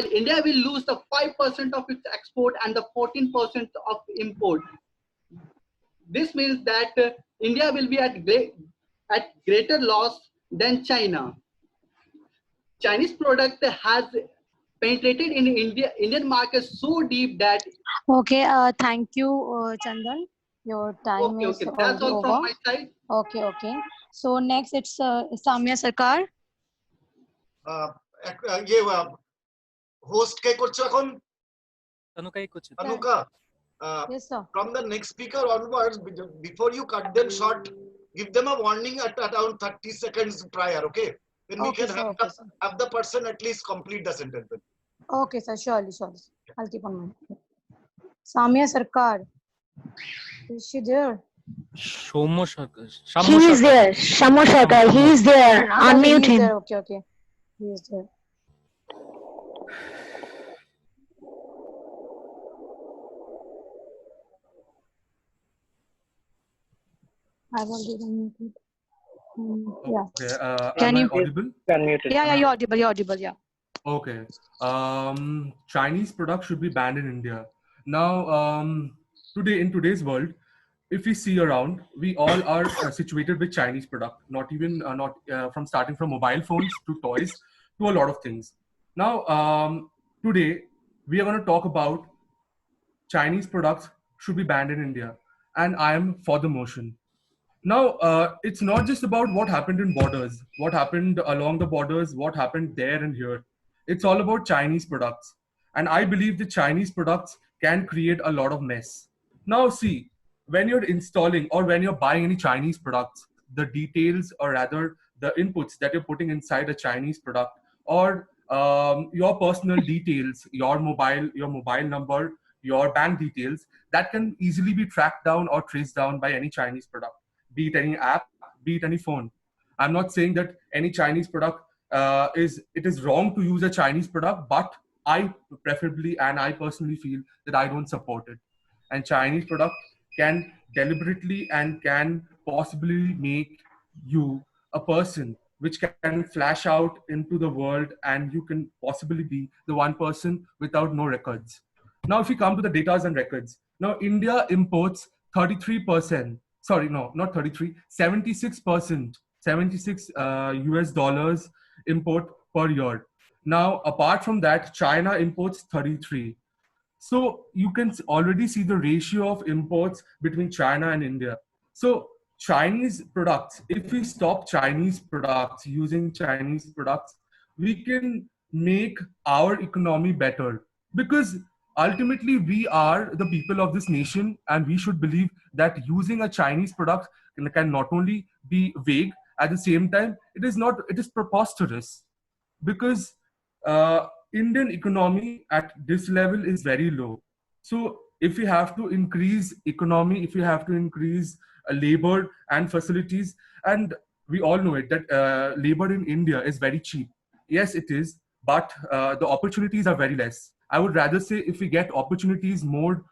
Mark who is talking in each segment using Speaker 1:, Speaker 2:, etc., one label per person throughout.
Speaker 1: India will lose the 5% of its export and the 14% of import. This means that India will be at greater loss than China. Chinese product has penetrated in Indian market so deep that.
Speaker 2: Okay, thank you, Chandan. Your time is
Speaker 1: Okay. That's
Speaker 2: already
Speaker 1: all from
Speaker 2: over.
Speaker 1: my side.
Speaker 2: Okay. So next it's Samya Sarkar.
Speaker 3: ये host কে করছো এখন?
Speaker 4: Tanukai kuch.
Speaker 3: Tanuka.
Speaker 2: Yes, sir.
Speaker 3: From the next speaker onwards, before you cut them short, give them a warning at around 30 seconds prior, okay? Then we can have the person at least complete the sentence.
Speaker 2: Okay, sir. Surely. I'll keep on mind. Samya Sarkar. Is she there?
Speaker 4: Shomo Sarkar.
Speaker 5: He is there. Shamo Sarkar. He is there. Unmute him.
Speaker 2: Okay. He is there. I've already unmuted. Yeah.
Speaker 6: Okay.
Speaker 2: Can you?
Speaker 6: Audible?
Speaker 2: Yeah, you're audible. Yeah.
Speaker 6: Okay. Chinese products should be banned in India. Now, in today's world, if we see around, we all are situated with Chinese product. Not from starting from mobile phones to toys to a lot of things. Now, today we are going to talk about Chinese products should be banned in India, and I am for the motion. Now, it's not just about what happened in borders, what happened along the borders, what happened there and here. It's all about Chinese products. And I believe the Chinese products can create a lot of mess. Now, see, when you're installing or when you're buying any Chinese products, the details or rather the inputs that you're putting inside a Chinese product or your personal details, your mobile number, your bank details, that can easily be tracked down or traced down by any Chinese product. Be it any app, be it any phone. I'm not saying that any Chinese product it is wrong to use a Chinese product, but I preferably and I personally feel that I don't support it. And Chinese product can deliberately and can possibly make you a person which can flash out into the world, and you can possibly be the one person without no records. Now, if we come to the data and records, now India imports 33%. Sorry, no, not 33, 76%, 76 US dollars import per year. Now, apart from that, China imports 33. So you can already see the ratio of imports between China and India. So Chinese products, if we stop Chinese products, using Chinese products, we can make our economy better, because ultimately we are the people of this nation, and we should believe that using a Chinese product can not only be vague, at the same time it is preposterous, because Indian economy at this level is very low. So if we have to increase economy, if we have to increase labor and facilities, and we all know it that labor in India is very cheap. Yes, it is, but the opportunities are very less. I would rather say if we get opportunities, more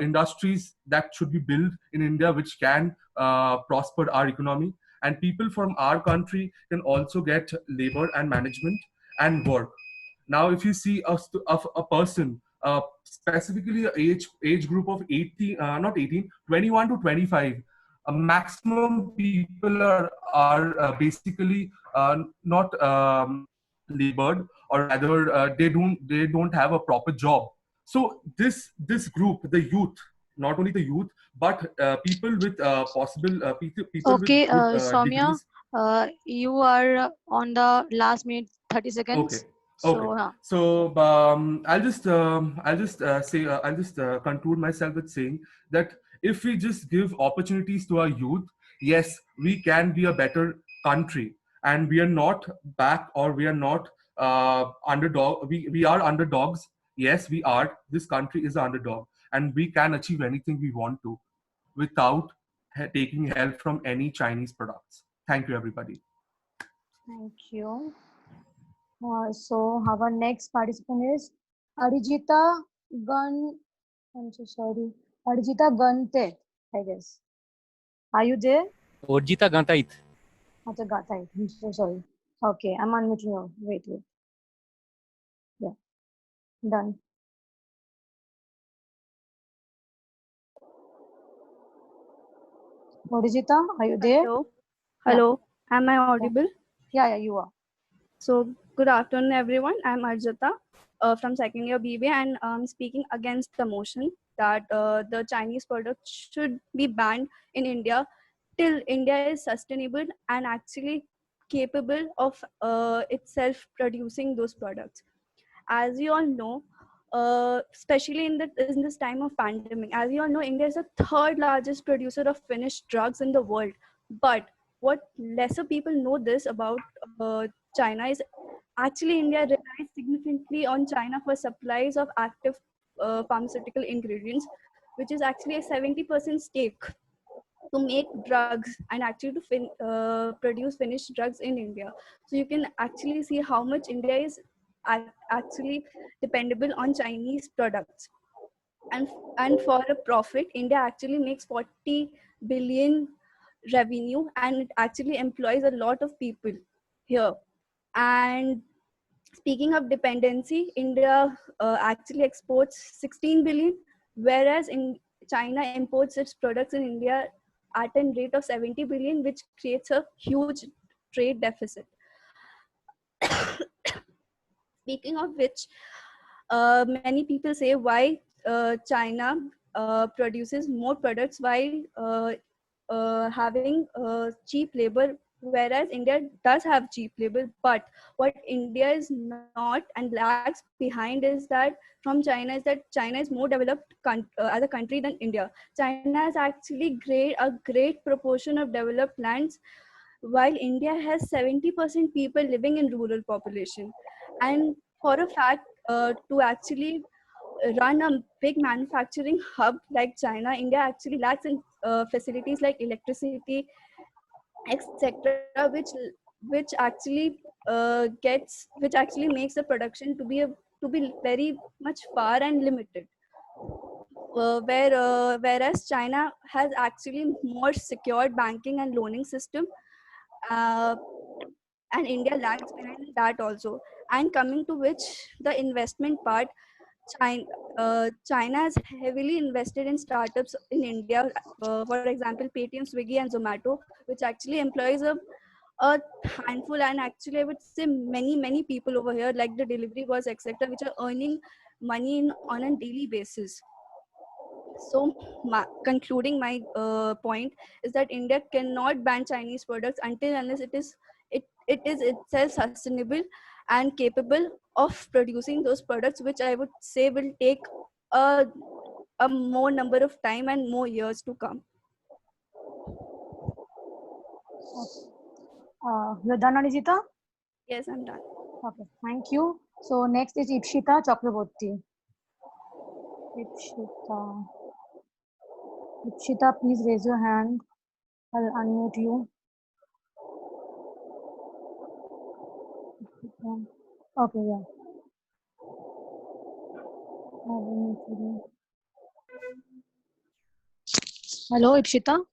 Speaker 6: industries that should be built in India, which can prosper our economy, and people from our country can also get labor and management and work. Now, if you see a person, specifically age group of 18, not 18, 21 to 25, maximum people are basically not labored, or rather they don't have a proper job. So this group, the youth, not only the youth, but people with people
Speaker 2: okay,
Speaker 6: with good
Speaker 2: Soumya,
Speaker 6: degrees.
Speaker 2: you are on the last minute 30 seconds.
Speaker 6: Okay. So I'll just conclude myself with saying that if we just give opportunities to our youth, yes, we can be a better country, and we are not back, or we are not underdog. We are underdogs. Yes, we are. This country is an underdog, and we can achieve anything we want to without taking help from any Chinese products. Thank you, everybody.
Speaker 2: Thank you. So our next participant is Arijita I'm so sorry. Arijita Gante, I guess. Are you there?
Speaker 4: Orjita Gantait.
Speaker 2: Acha Gatai. I'm so sorry. Okay, I'm unmuting you. Wait. Yeah. Done. Morijita, are you there?
Speaker 7: Hello.
Speaker 2: Yeah.
Speaker 7: Hello. Am I audible?
Speaker 2: Yeah, you are.
Speaker 7: So, good afternoon, everyone. I'm Arjata from second year BBA, and I'm speaking against the motion that the Chinese products should be banned in India till India is sustainable and actually capable of itself producing those products. As you all know, especially in this time of pandemic, as you all know, India is the third largest producer of finished drugs in the world. But what lesser people know this about China is actually India relies significantly on China for supplies of active pharmaceutical ingredients, which is actually a 70% stake to make drugs and actually to produce finished drugs in India. So you can actually see how much India is actually dependable on Chinese products. And, and for a profit, India actually makes 40 billion revenue, and it actually employs a lot of people here. And speaking of dependency, India actually exports 16 billion, whereas in China imports its products in India at a rate of 70 billion, which creates a huge trade deficit. Speaking of which, many people say why China produces more products while having cheap labor, whereas India does have cheap labor. But what India is not and lags behind is that from China is that China is more developed as a country than India. China has actually a great proportion of developed lands, while India has 70% people living in rural population. And for a fact, to actually run a big manufacturing hub like China, India actually lacks in facilities like electricity, etc., which actually which actually makes the production to be very much far and limited. Whereas China has actually more secured banking and loaning system, uh, and India lags behind that also. And coming to which the investment part, China has heavily invested in startups in India. For example, Paytm, Swiggy, and Zomato, which actually employs a handful, and actually I would say many people over here, like the delivery boys, etc., which are earning money on a daily basis. So, concluding my point is that India cannot ban Chinese products until unless it is itself sustainable and capable of producing those products, which I would say will take a more number of time and more years to come.
Speaker 2: You're done, Arijita?
Speaker 7: Yes, I'm done.
Speaker 2: Okay, thank you. So next is Ipshita Chakraborty. Ipshita, please raise your hand. I'll unmute you. Okay, yeah. Hello, Ipshita.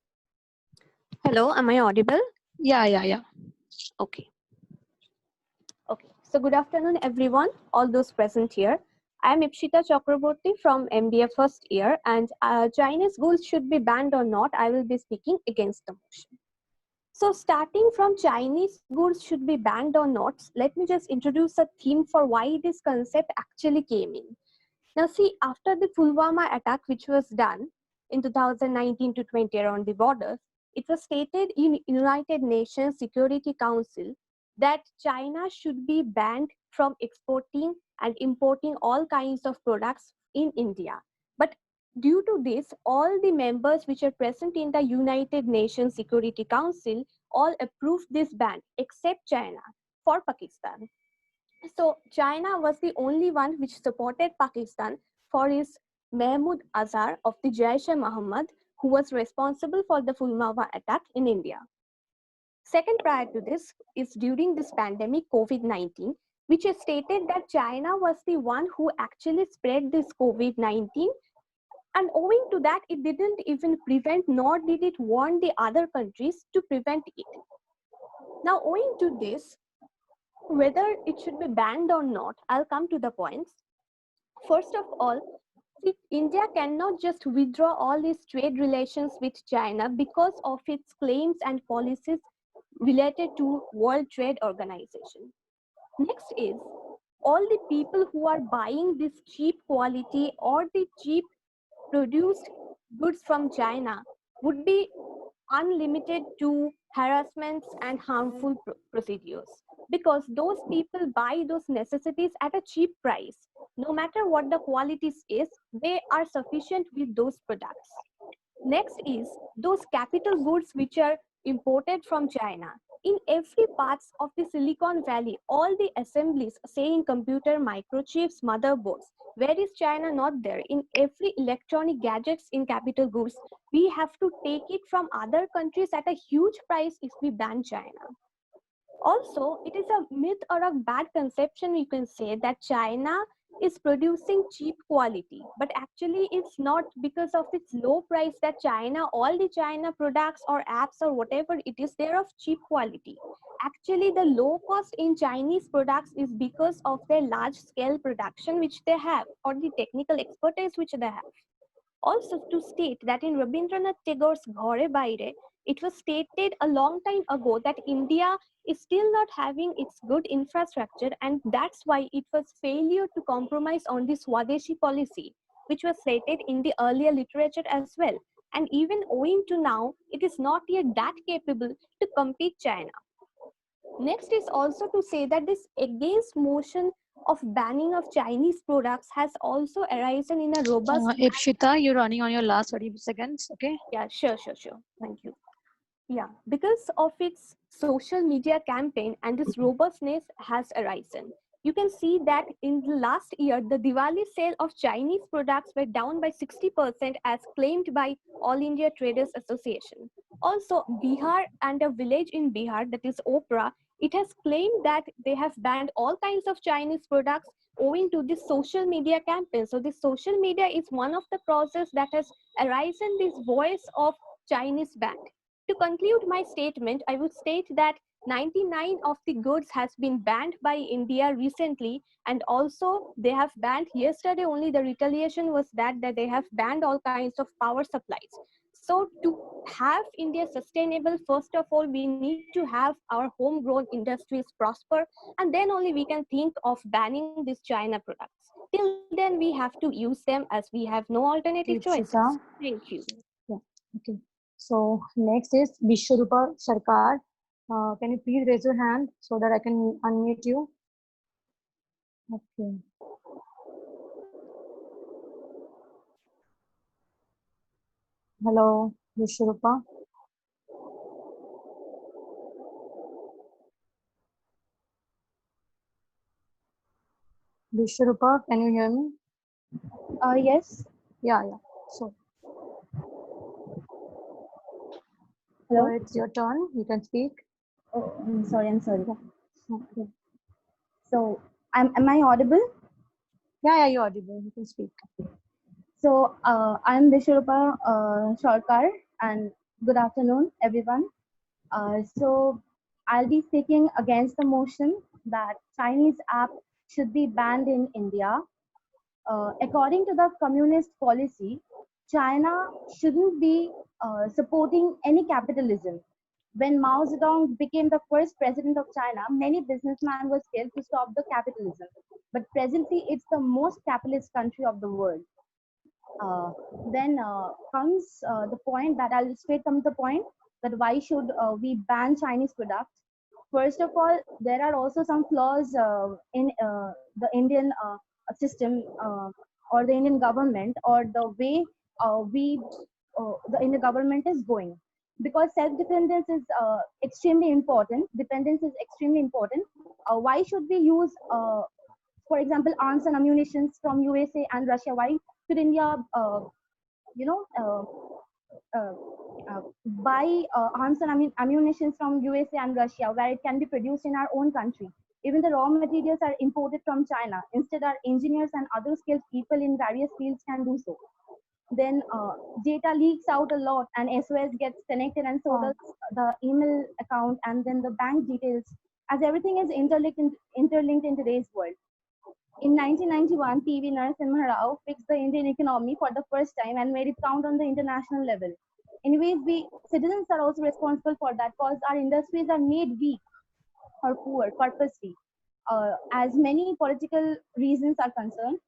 Speaker 5: Hello, am I audible?
Speaker 2: Yeah.
Speaker 5: Okay. Okay. So good afternoon, everyone, all those present here. I am Ipshita Chakraborty from MBA first year, and Chinese goods should be banned or not, I will be speaking against the motion. So starting from Chinese goods should be banned or not, let me just introduce a theme for why this concept actually came in. Now see, after the Pulwama attack, which was done in 2019 to 20 around the borders, it was stated in United Nations Security Council that China should be banned from exporting and importing all kinds of products in India. But due to this, all the members which are present in the United Nations Security Council all approved this ban except China for Pakistan. So China was the only one which supported Pakistan for his Mahmoud Azhar of the Jaish-e-Mohammed, who was responsible for the Pulwama attack in India. Second, prior to this is during this pandemic COVID-19, which is stated that China was the one who actually spread this COVID-19, and owing to that, it didn't even prevent nor did it warn the other countries to prevent it. Now, owing to this, whether it should be banned or not, I'll come to the points. First of all, see, India cannot just withdraw all these trade relations with China because of its claims and policies related to World Trade Organization. Next is all the people who are buying this cheap quality or the cheap produced goods from China would be unlimited to harassments and harmful procedures, because those people buy those necessities at a cheap price. No matter what the qualities is, they are sufficient with those products. Next is those capital goods which are imported from China. In every parts of the Silicon Valley, all the assemblies, say in computer, microchips, motherboards, where is China not there? In every electronic gadgets in capital goods, we have to take it from other countries at a huge price if we ban China. Also, it is a myth or a bad conception, you can say, that China is producing cheap quality, but actually it's not because of its low price that China, all the China products or apps or whatever it is, they're of cheap quality. Actually, the low cost in Chinese products is because of their large scale production which they have, or the technical expertise which they have. Also, to state that in Rabindranath Tagore's Ghore Baire, it was stated a long time ago that India is still not having its good infrastructure, and that's why it was failure to compromise on this Swadeshi policy, which was stated in the earlier literature as well. And even owing to now, it is not yet that capable to compete China. Next is also to say that this against motion of banning of Chinese products has also arisen in a robust
Speaker 2: Ipshita, you're running on your last 30 seconds. Okay.
Speaker 5: Yeah, sure. Thank you. Yeah, because of its social media campaign and this robustness has arisen. You can see that in the last year, the Diwali sale of Chinese products were down by 60% as claimed by All India Traders Association. Also, Bihar and a village in Bihar, that is Opra, it has claimed that they have banned all kinds of Chinese products owing to this social media campaign. So this social media is one of the causes that has arisen this voice of Chinese ban. To conclude my statement, I would state that 99 of the goods has been banned by India recently, and also they have banned yesterday only the retaliation was that they have banned all kinds of power supplies. So to have India sustainable, first of all, we need to have our homegrown industries prosper, and then only we can think of banning these China products. Till then, we have to use them as we have no alternative choices.
Speaker 2: Ipshita.
Speaker 5: Thank you.
Speaker 2: Yeah. Okay. So next is Vishwarupa Sarkar. Can you please raise your hand so that I can unmute you? Okay. Hello, Vishwarupa. Vishwarupa, can you hear me?
Speaker 7: Yes.
Speaker 2: Yeah. So
Speaker 7: Hello.
Speaker 2: it's your turn. You can speak.
Speaker 7: Oh, I'm sorry.
Speaker 2: Okay.
Speaker 7: So, am I audible?
Speaker 2: Yeah, you're audible. You can speak.
Speaker 7: So, I'm Vishwarupa Sarkar, and good afternoon, everyone. So, I'll be speaking against the motion that Chinese app should be banned in India. According to the communist policy, China shouldn't be supporting any capitalism. When Mao Zedong became the first president of China, many businessmen were scared to stop the capitalism. But presently, it's the most capitalist country of the world. Then comes the point that I'll straight come to the point that why should we ban Chinese products? First of all, there are also some flaws in the Indian system or the Indian government or the way the Indian government is going. Because self-dependence is extremely important. Dependence is extremely important. Why should we use, for example, arms and ammunition from USA and Russia? Why should India, buy arms and ammunition from USA and Russia, where it can be produced in our own country? Even the raw materials are imported from China. Instead, our engineers and other skilled people in various fields can do so. Then data leaks out a lot, and SOS gets connected, and so does the email account, and then the bank details, as everything is interlinked in today's world.
Speaker 8: In 1991, PV Narasimha Rao fixed the Indian economy for the first time and made it count on the international level. Anyways, we citizens are also responsible for that because our industries are made weak or poor purposely. As many political reasons are concerned,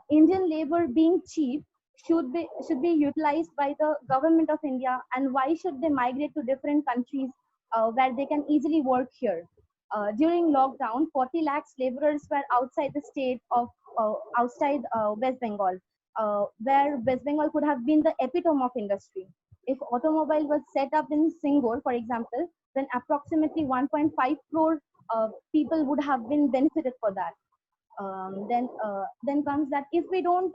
Speaker 8: Indian labor being cheap should be utilized by the government of India. And why should they migrate to different countries where they can easily work here? During lockdown, 40 lakhs laborers were outside the state of outside West Bengal, where West Bengal could have been the epitome of industry. If automobile was set up in Singapore, for example, then approximately 1.5 crore people would have been benefited for that. Then comes that if we don't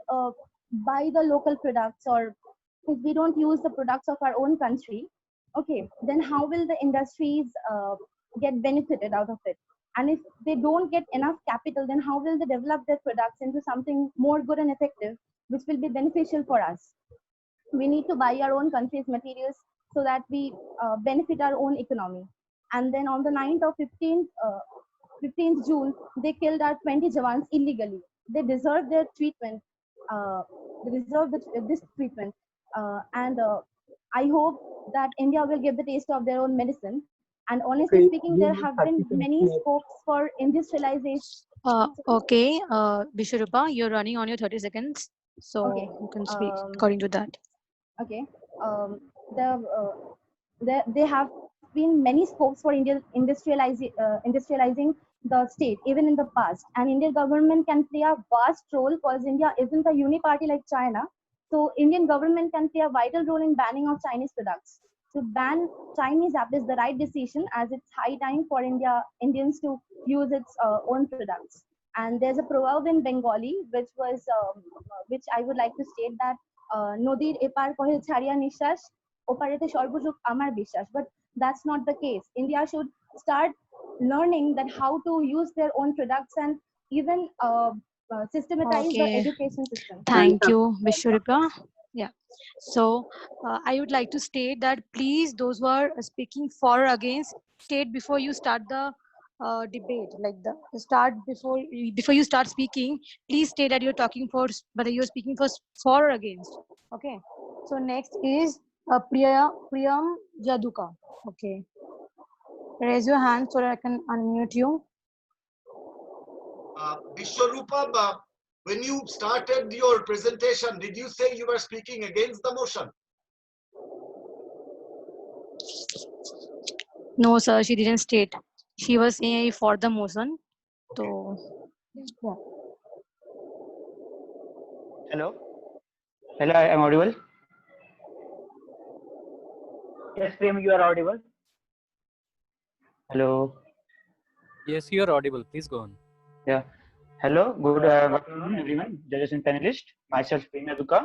Speaker 8: buy the local products, or if we don't use the products of our own country, okay, then how will the industries get benefited out of it? And if they don't get enough capital, then how will they develop their products into something more good and effective, which will be beneficial for us? We need to buy our own country's materials so that we benefit our own economy. And then on the 9th or 15th June, they killed our 20 Jawans illegally. They deserve their treatment. They deserve this treatment. And I hope that India will give the taste of their own medicine. And honestly
Speaker 2: Okay,
Speaker 8: speaking,
Speaker 2: you
Speaker 8: there
Speaker 2: need
Speaker 8: have
Speaker 2: 30
Speaker 8: been
Speaker 2: seconds
Speaker 8: many
Speaker 2: more.
Speaker 8: scopes for industrialization.
Speaker 2: Okay, Vishwarupa, you're running on your 30 seconds, so
Speaker 8: Okay.
Speaker 2: you can speak
Speaker 8: Um,
Speaker 2: according to that.
Speaker 8: okay. The there have been many scopes for industrializing the state, even in the past. And Indian government can play a vast role because India isn't a uniparty like China. So Indian government can play a vital role in banning of Chinese products. To ban Chinese app is the right decision, as it's high time for Indians to use its own products. And there's a proverb in Bengali which I would like to state that নদীর এপার কহে ছাড়িয়া নিঃশ্বাস ওপারেতে সর্বসুখ আমার বিশ্বাস. But that's not the case. India should start learning that how to use their own products and even systematize the
Speaker 2: Okay,
Speaker 8: education system.
Speaker 2: thank you, Vishwarupa. Yeah, so I would like to state that please, those who are speaking for or against, state before you start the debate. Like the start before you start speaking, please state that you're talking for whether you're speaking for or against. Okay. So next is Priyam Jaduka. Okay. Raise your hand so that I can unmute you.
Speaker 3: Vishwarupa, when you started your presentation, did you say you were speaking against the motion?
Speaker 2: No, sir, she didn't state. She was saying for the motion. So, yeah.
Speaker 9: Hello. Hello, I am audible. Yes, Prem, you are audible. Hello.
Speaker 4: Yes, you are audible. Please go on.
Speaker 9: Yeah. Hello. Good afternoon, everyone. Judges and panelists. Myself, Prem Jaduka,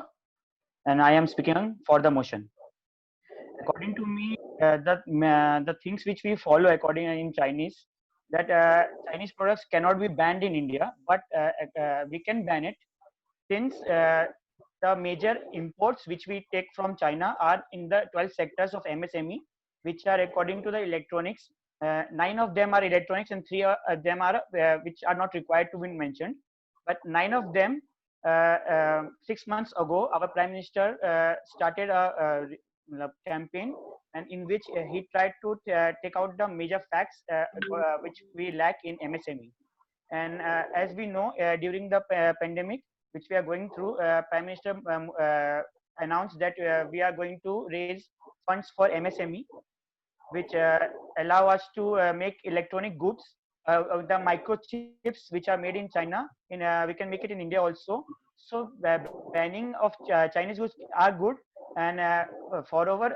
Speaker 9: and I am speaking for the motion. According to me, the things which we follow according in Chinese, that Chinese products cannot be banned in India, but we can ban it since the major imports which we take from China are in the 12 sectors of MSME, which are according to the electronics. 9 of them are electronics and 3 of them are which are not required to be mentioned. But 9 of them, 6 months ago, our Prime Minister started a campaign, and in which he tried to take out the major facts which we lack in MSME. And as we know, during the pandemic which we are going through, Prime Minister announced that we are going to raise funds for MSME, which allow us to make electronic goods. The microchips which are made in China, we can make it in India also. So banning of Chinese goods are good, and moreover,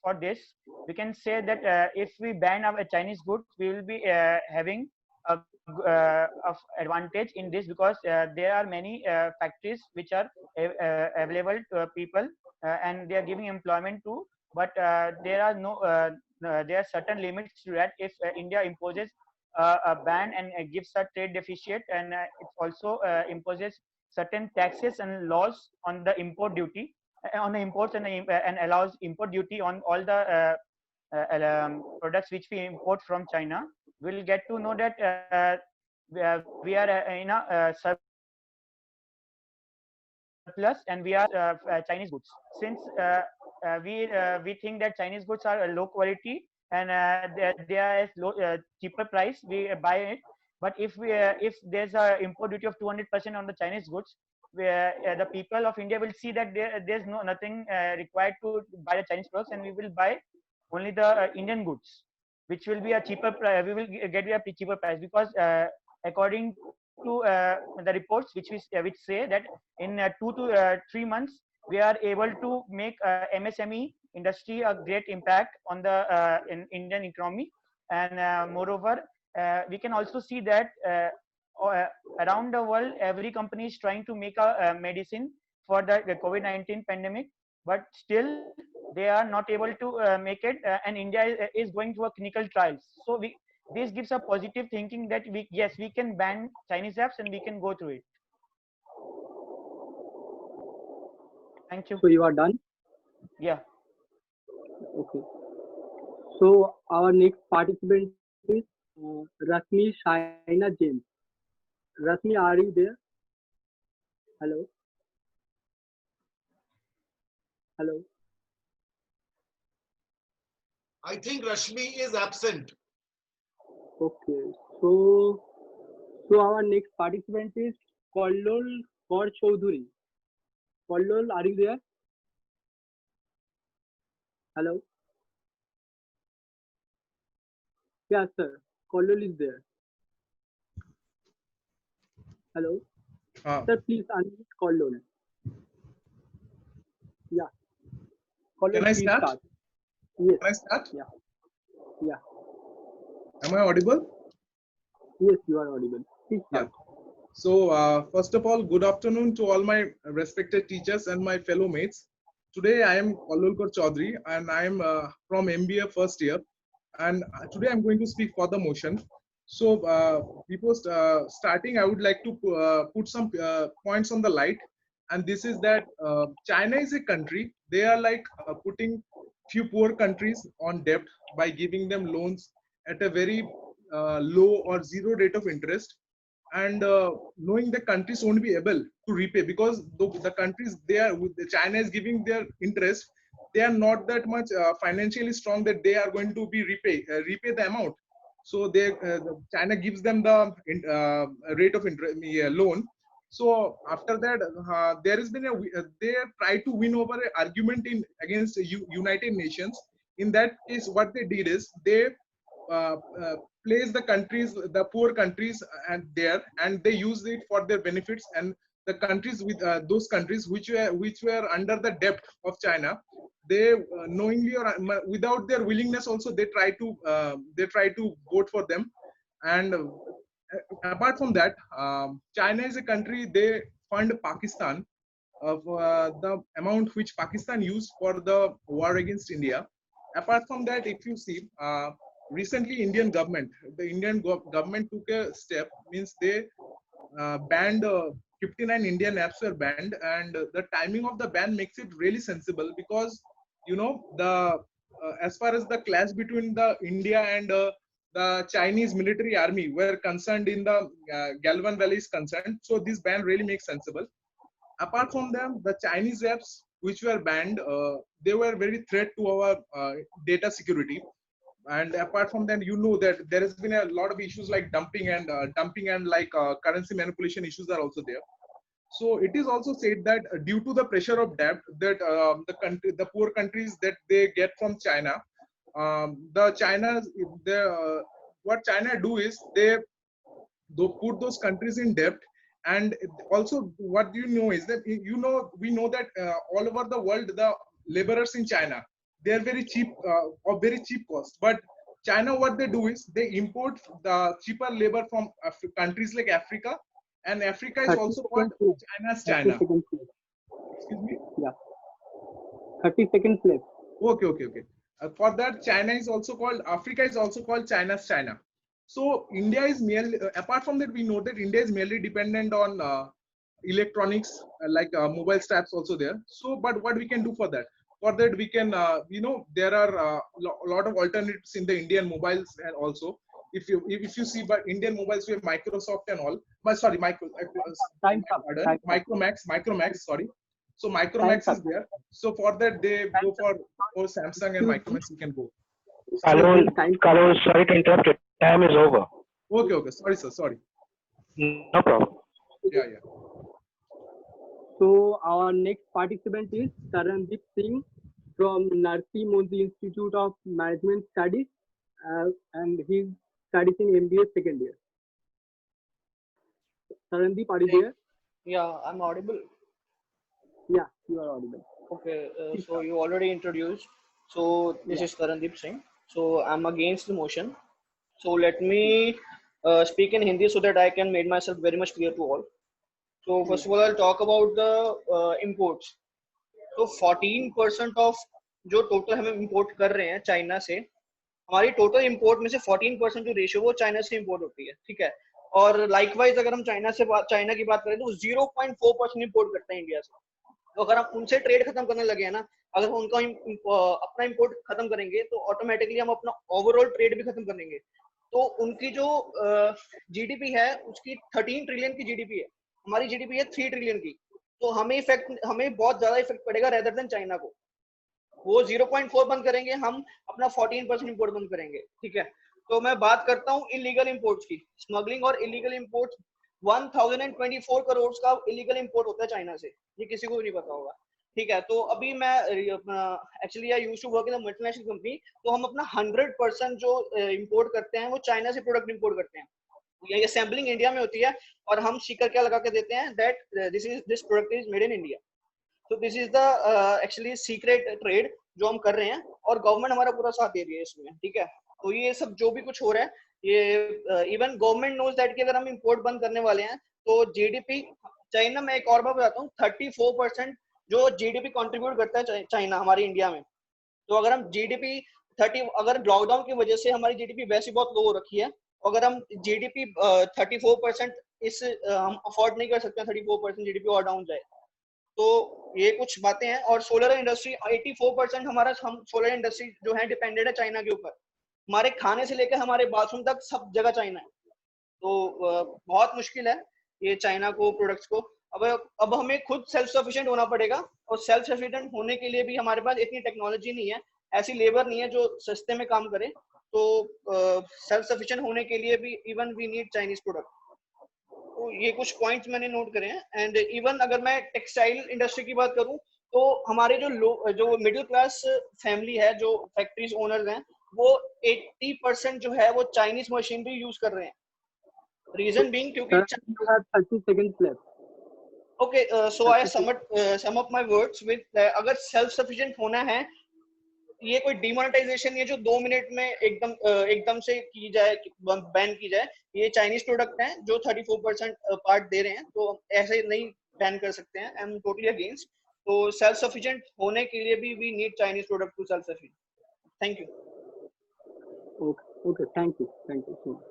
Speaker 9: for this we can say that if we ban our Chinese goods, we will be having of advantage in this, because there are many factories which are available to people, and they are giving employment too. But there are there are certain limits to that. If India imposes a ban and gives a trade deficit, and it also imposes certain taxes and laws on the import duty, on the imports, and allows import duty on all the products which we import from China, we'll get to know that we are in a surplus, and we are Chinese goods. Since we think that Chinese goods are low quality and they are at cheaper price, we buy it. But if there's a import duty of 200% on the Chinese goods, where the people of India will see that there's nothing required to buy the Chinese products, and we will buy only the Indian goods, which will be a cheaper price. We will get a cheaper price, because according to the reports which say that in 2 to 3 months we are able to make MSME industry a great impact on the in Indian economy. And moreover, we can also see that around the world every company is trying to make a medicine for the COVID-19 pandemic, but still they are not able to make it, and India is going through a clinical trials. So this gives a positive thinking that we can ban Chinese apps and we can go through it. Thank you.
Speaker 1: So you are done?
Speaker 9: Yeah.
Speaker 1: Okay. So our next participant is Rasmi Shaina James. Rasmi, are you there? Hello? Hello?
Speaker 3: I think Rashmi is absent.
Speaker 1: Okay. So our next participant is Kollol Kaur Chaudhary. Kollol, are you there? Hello? Yeah, sir. Kollol is there. Hello? Sir, please unmute Kollol. Yeah. Kollol,
Speaker 10: Can I
Speaker 1: please
Speaker 10: start?
Speaker 1: Yes.
Speaker 10: Can I start?
Speaker 1: Yeah. Yeah.
Speaker 10: Am I audible?
Speaker 1: Yes, you are audible. Please start.
Speaker 10: Yeah. So, first of all, good afternoon to all my respected teachers and my fellow mates. Today, I am Kollol Kaur Chaudhary, and I am from MBA first year. And today, I'm going to speak for the motion. So, before starting, I would like to put some points on the light. And this is that China is a country. They are like putting few poor countries on debt by giving them loans at a very low or zero rate of interest, and knowing the countries won't be able to repay, because the countries they are with China is giving their interest, they are not that much financially strong that they are going to be repay the amount. So China gives them the rate of interest loan. So after that, there has been they try to win over an argument against United Nations. In that case, what they did is they place the countries, the poor countries, and they use it for their benefits. And the countries with those countries which were under the debt of China, they knowingly or without their willingness also they try to vote for them. And apart from that, China is a country, they fund Pakistan of the amount which Pakistan used for the war against India. Apart from that, if you see, recently the Indian government took a step, means they banned 59 Indian apps were banned, and the timing of the ban makes it really sensible, because the as far as the clash between the India and the Chinese military army were concerned in the Galwan Valley is concerned, so this ban really makes sensible. Apart from them, the Chinese apps which were banned, they were very threat to our data security. And apart from that, that there has been a lot of issues like dumping and like currency manipulation issues are also there. So it is also said that due to the pressure of debt that the poor countries that they get from China, what China do is they put those countries in debt. And also what is that we know that all over the world the laborers in China, they are very cheap or very cheap cost. But China, what they do is they import the cheaper labor from countries like Africa, and Africa is also called China's China. Excuse me?
Speaker 1: Yeah. 30 seconds left.
Speaker 10: Okay. For that, Africa is also called China's China. So India is merely, apart from that, we know that India is merely dependent on electronics, like mobile straps also there. So, but what we can do for that? For that, we can, there are a lot of alternatives in the Indian mobiles, and also If you see, but Indian mobiles, we have Microsoft and all. But sorry, Micromax. Sorry. So Micromax is there. So for that, they go for Samsung and Micromax. You can go.
Speaker 11: Carol, sorry to interrupt. Your time is over.
Speaker 10: Okay. Sorry, sir. Sorry.
Speaker 11: No problem.
Speaker 10: Yeah.
Speaker 12: So our next participant is Tarandeep Singh from Narsi Monzi Institute of Management Studies, and he's studying MBA second year. Tarandeep, are you there?
Speaker 13: Yeah, I'm audible.
Speaker 12: Yeah, you are audible.
Speaker 13: Okay, so you already introduced. So this is Tarandeep Singh. So I'm against the motion. So let me speak in Hindi so that I can make myself very much clear to all. So first of all, I'll talk about the imports. So 14% of जो total हम import कर रहे हैं China से, हमारी total import में से 14% जो रेशियो वो चाइना से इंपोर्ट होती है, ठीक है। और लाइकवाइज अगर हम चाइना की बात करें तो 0.4% इंपोर्ट करते हैं इंडिया से। तो अगर हम उनसे ट्रेड खत्म करने लगे हैं ना, अगर हम उनका अपना इंपोर्ट खत्म करेंगे तो ऑटोमेटिकली हम अपना ओवरऑल ट्रेड भी खत्म करेंगे। तो उनकी जो जीडीपी है उसकी 13 ट्रिलियन की जीडीपी है, हमारी जीडीपी है 3 ट्रिलियन की। तो हमें बहुत ज्यादा इफेक्ट पड़ेगा रेदर देन चाइना को। वो 0.4 बंद करेंगे, हम अपना 14% इंपोर्ट बंद करेंगे, ठीक है। तो मैं बात करता हूँ इलीगल इंपोर्ट्स की। स्मगलिंग और इलीगल इंपोर्ट 1024 करोड़ का इलीगल इंपोर्ट होता है चाइना से, ये किसी को भी नहीं पता होगा, ठीक है। तो अभी मैं actually I used to work in a multinational company, तो हम अपना 100% जो इंपोर्ट करते हैं वो चाइना से प्रोडक्ट इंपोर्ट करते हैं। ये असेंबलिंग इंडिया में होती है और हम स्टिकर क्या लगा के देते हैं that this product is made in India. तो this is the actually secret trade जो हम कर रहे हैं और गवर्नमेंट हमारा पूरा साथ दे रही है इसमें, ठीक है। तो ये सब जो भी कुछ हो रहा है, ये इवन गवर्नमेंट नोज दैट कि अगर हम इंपोर्ट बंद करने वाले हैं तो जीडीपी चाइना में, एक और बात बताता हूँ, 34% जो जीडीपी कंट्रीब्यूट करता है चाइना हमारे इंडिया में। तो अगर हम जीडीपी 30, अगर लॉकडाउन की वजह से हमारी जीडीपी वैसे बहुत लो हो रखी है, अगर हम जीडीपी 34% इस हम अफोर्ड नहीं कर सकते 34% जीडीपी और डाउन जाए। तो ये कुछ बातें हैं। और सोलर इंडस्ट्री 84% हमारा, हम सोलर इंडस्ट्री जो है डिपेंडेंट है चाइना के ऊपर। हमारे खाने से लेकर हमारे बाथरूम तक सब जगह चाइना है। तो बहुत मुश्किल है ये चाइना को प्रोडक्ट्स को। अब हमें खुद सेल्फ सफिशिएंट होना पड़ेगा, और सेल्फ सफिशिएंट होने के लिए भी हमारे पास इतनी टेक्नोलॉजी नहीं है, ऐसी लेबर नहीं है जो सस्ते में काम करे। तो सेल्फ सफिशिएंट होने के लिए भी even we need Chinese product. तो ये कुछ पॉइंट्स मैंने नोट करे हैं। एंड इवन अगर मैं टेक्सटाइल इंडस्ट्री की बात करूं तो हमारे जो मिडिल क्लास फैमिली है, जो फैक्ट्रीज ओनर्स हैं, वो 80% जो है वो चाइनीज मशीनरी यूज कर रहे हैं। रीजन बीइंग क्योंकि
Speaker 12: 30 seconds left.
Speaker 13: Okay, so I sum up my words with अगर सेल्फ सफिशिएंट होना है, ये कोई डिमोनेटाइजेशन नहीं है जो 2 मिनट में एकदम से की जाए, बैन की जाए। ये चाइनीज प्रोडक्ट हैं जो 34% पार्ट दे रहे हैं, तो ऐसे नहीं बैन कर सकते हैं। I am totally against. तो सेल्फ सफिशिएंट होने के लिए भी we need Chinese product to self sufficient. Thank you.
Speaker 12: Okay, thank you so much.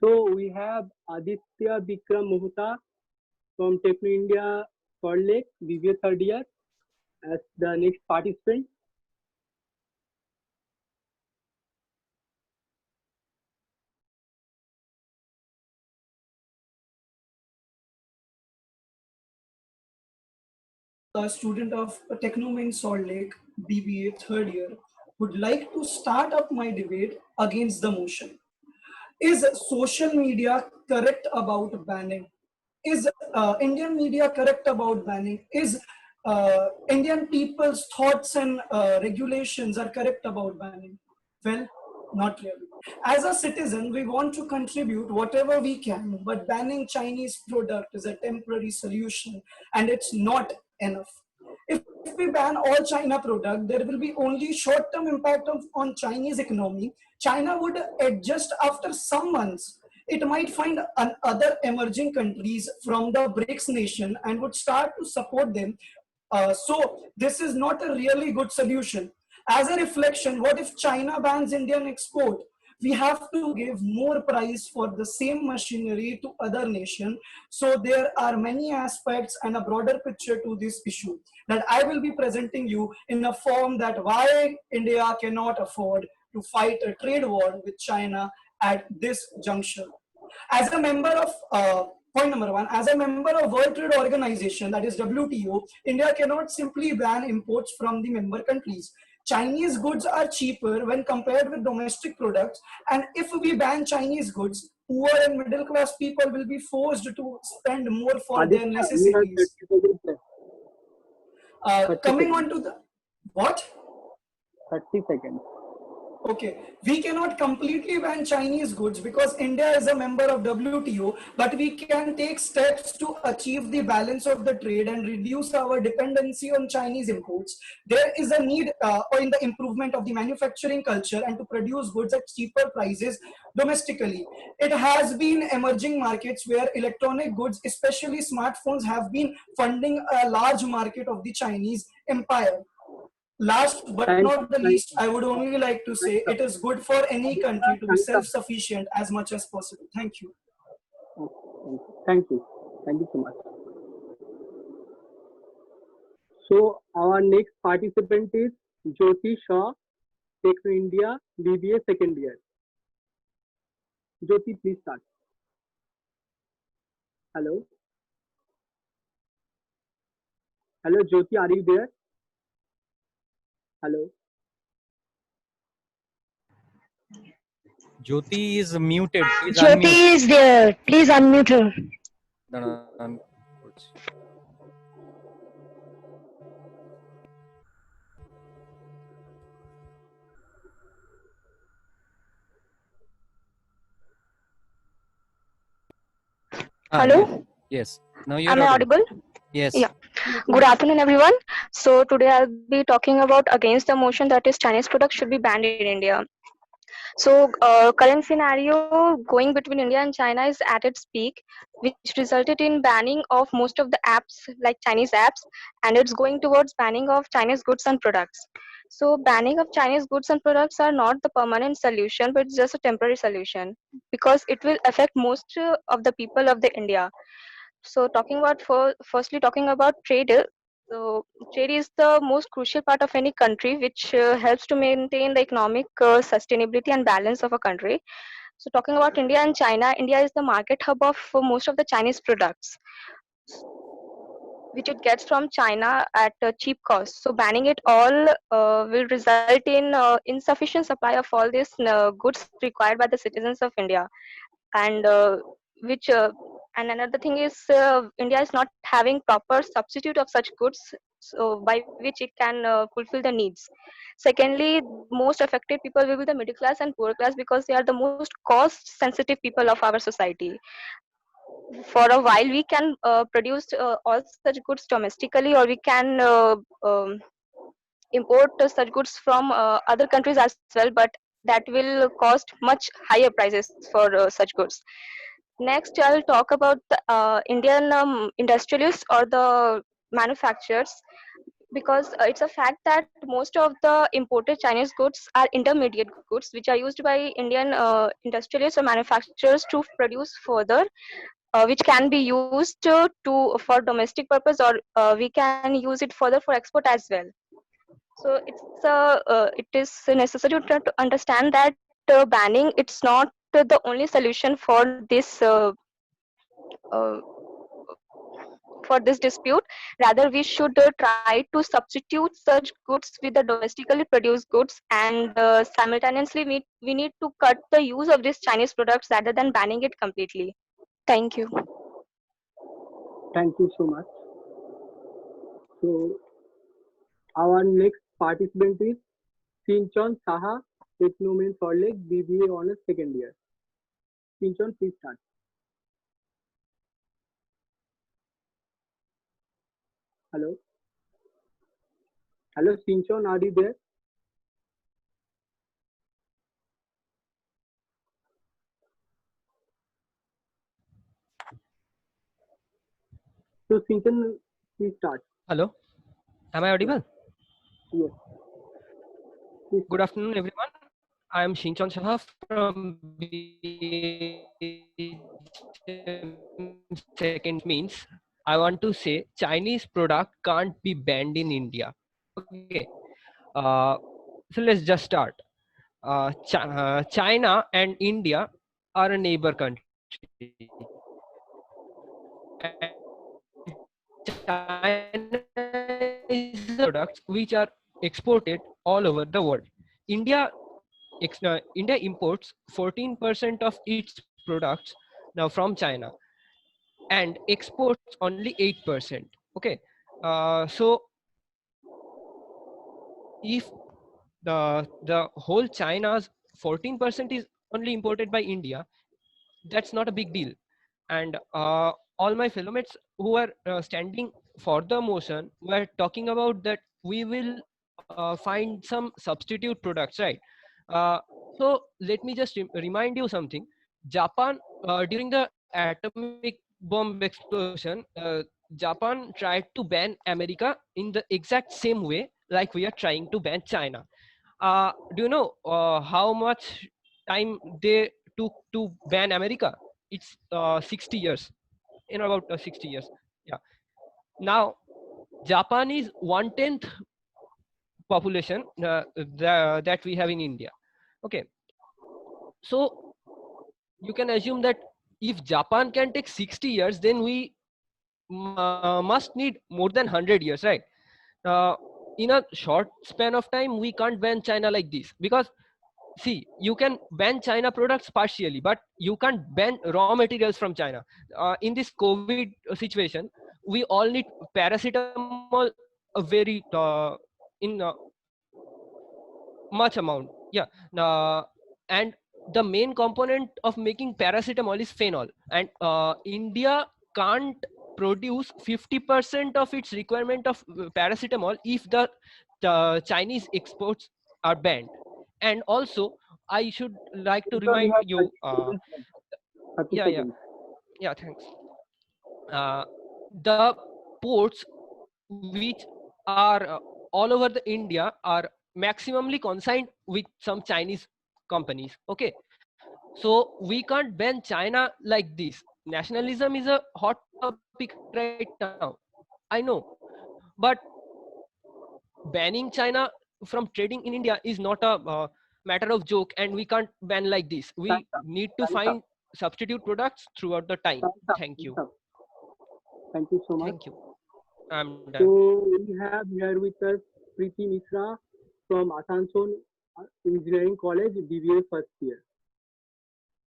Speaker 12: So we have Aditya Vikram Mohta from Techno India Salt Lake, BBA third year, as the next participant.
Speaker 14: A student of Technomin Salt Lake, BBA third year, would like to start up my debate against the motion. Is social media correct about banning? Is Indian media correct about banning? Is Indian people's thoughts and regulations are correct about banning? Well, not really. As a citizen, we want to contribute whatever we can, but banning Chinese product is a temporary solution and it's not enough. If we ban all China product, there will be only short-term impact on Chinese economy. China would adjust after some months. It might find other emerging countries from the BRICS nation and would start to support them. So this is not a really good solution. As a reflection, what if China bans Indian export? we have to give more price for the same machinery to other nation. So there are many aspects and a broader picture to this issue that I will be presenting you in a form that why India cannot afford to fight a trade war with China at this juncture. As a member of point number one, as a member of World Trade Organization, that is WTO, India cannot simply ban imports from the member countries. Chinese goods are cheaper when compared with domestic products, and if we ban Chinese goods, poor and middle class people will be forced to spend more for their
Speaker 12: Aditya, we have
Speaker 14: necessities.
Speaker 12: 30 seconds left. 30
Speaker 14: Coming
Speaker 12: seconds.
Speaker 14: on to the what?
Speaker 12: 30 seconds.
Speaker 14: Okay, we cannot completely ban Chinese goods because India is a member of WTO, but we can take steps to achieve the balance of the trade and reduce our dependency on Chinese imports. There is a need in the improvement of the manufacturing culture and to produce goods at cheaper prices domestically. It has been emerging markets where electronic goods, especially smartphones, have been funding a large market of the Chinese empire. Last but
Speaker 12: Thank
Speaker 14: not
Speaker 12: you.
Speaker 14: the least, I would only like to say it is good for any country to be self-sufficient as much as possible. Thank you.
Speaker 12: Thank you. Thank you so much. So our next participant is Jyoti Shah, Tech India, BBA second year. Jyoti, please start. Hello. Hello, Jyoti, are you there? Hello.
Speaker 4: Jyoti is muted. Please
Speaker 15: Jyoti
Speaker 4: unmute.
Speaker 15: is there. Please unmute her.
Speaker 4: No, no, no.
Speaker 15: Hello.
Speaker 4: Yes. Now you're
Speaker 15: Am I audible?
Speaker 4: Yes.
Speaker 15: Yeah. Good afternoon, everyone. So today I'll be talking about against the motion that is Chinese products should be banned in India. So current scenario going between India and China is at its peak, which resulted in banning of most of the apps like Chinese apps, and it's going towards banning of Chinese goods and products. So banning of Chinese goods and products are not the permanent solution, but it's just a temporary solution because it will affect most of the people of the India. So talking about firstly talking about trade. So trade is the most crucial part of any country, which helps to maintain the economic sustainability and balance of a country. So talking about India and China, India is the market hub of most of the Chinese products, which it gets from China at a cheap cost. So banning it all will result in insufficient supply of all these goods required by the citizens of India, and which and another thing is India is not having proper substitute of such goods, so by which it can fulfill the needs. Secondly, most affected people will be the middle class and poor class because they are the most cost sensitive people of our society. For a while we can produce all such goods domestically, or we can import such goods from other countries as well, but that will cost much higher prices for such goods. Next, I'll talk about the Indian industrialists or the manufacturers, because it's a fact that most of the imported Chinese goods are intermediate goods, which are used by Indian industrialists or manufacturers to produce further, which can be used to for domestic purpose, or we can use it further for export as well. So it is necessary to understand that banning it's not the only solution uh, for this dispute. Rather, we should try to substitute such goods with the domestically produced goods, and simultaneously we need to cut the use of these Chinese products rather than banning it completely. Thank you.
Speaker 12: Thank you so much. So our next participant is Sinchon Saha, Technomen Salt Lake, BBA Honors second year. Sinchon, please start. Hello. Hello, Sinchon, are you there? So Sinchon, please start.
Speaker 16: Hello, am I audible?
Speaker 12: Yes.
Speaker 16: Good afternoon, everyone. I am Shinchan Shah from second means I want to say Chinese product can't be banned in India. Okay. Uh, so let's just start. China and India are a neighbor country. China is products which are exported all over the world. India India imports 14% of its products now from China and exports only 8%. Okay, so if the whole China's 14% is only imported by India, that's not a big deal. And all my fellow mates who are standing for the motion were talking about that we will find some substitute products, right? So let me just remind you something. Japan, during the atomic bomb explosion, Japan tried to ban America in the exact same way like we are trying to ban China. Do you know how much time they took to ban America? It's 60 years, in about 60 years. Yeah. Now, Japan is 1/10 population that we have in India. Okay. So you can assume that if Japan can take 60 years, then we must need more than 100 years, right? In a short span of time, we can't ban China like this because see, you can ban China products partially, but you can't ban raw materials from China. In this COVID situation, we all need paracetamol a very in much amount. Yeah. And the main component of making paracetamol is phenol, and India can't produce 50% of its requirement of paracetamol if the Chinese exports are banned. And also, I should like to
Speaker 12: Sir, you
Speaker 16: remind
Speaker 12: have
Speaker 16: you.
Speaker 12: 30
Speaker 16: Yeah,
Speaker 12: seconds.
Speaker 16: yeah. Thanks. The ports which are all over the India are maximally consigned with some Chinese companies. Okay, so we can't ban China like this. Nationalism is a hot topic right now. I know, but banning China from trading in India is not a matter of joke, and we can't ban like this. We need to find substitute products throughout the time. Thank you.
Speaker 12: Thank you so much.
Speaker 16: Thank you. I'm done.
Speaker 12: So we have here with us Preeti Mishra from Asansol Engineering College, BBA first year.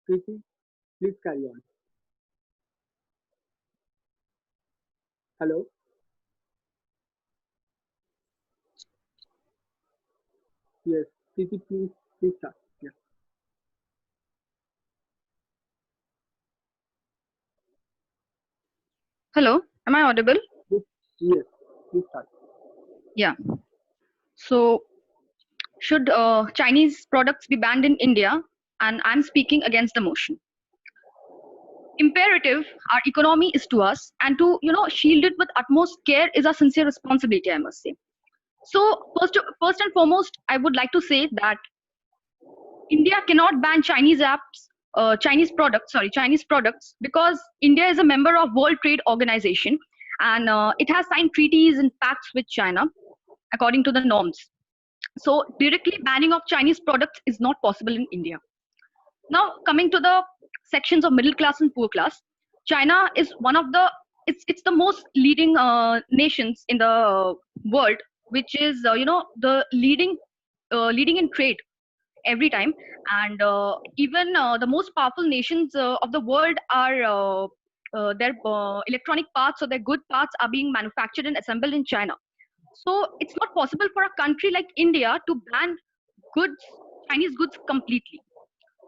Speaker 12: Preeti, please carry on. Hello. Yes, Preeti, please start. Yeah.
Speaker 17: Hello, am I audible?
Speaker 12: Yes, please start.
Speaker 17: Yeah. So, should Chinese products be banned in India? And I'm speaking against the motion. Imperative, our economy is to us, and to shield it with utmost care is our sincere responsibility, I must say. So, first and foremost, I would like to say that India cannot ban Chinese Chinese products, because India is a member of World Trade Organization, and it has signed treaties and pacts with China according to the norms. So directly banning of Chinese products is not possible in India. Now coming to the sections of middle class and poor class, China is one of the it's the most leading nations in the world, which is the leading in trade every time, and even the most powerful nations of the world are their electronic parts or their good parts are being manufactured and assembled in China. So it's not possible for a country like India to ban Chinese goods completely,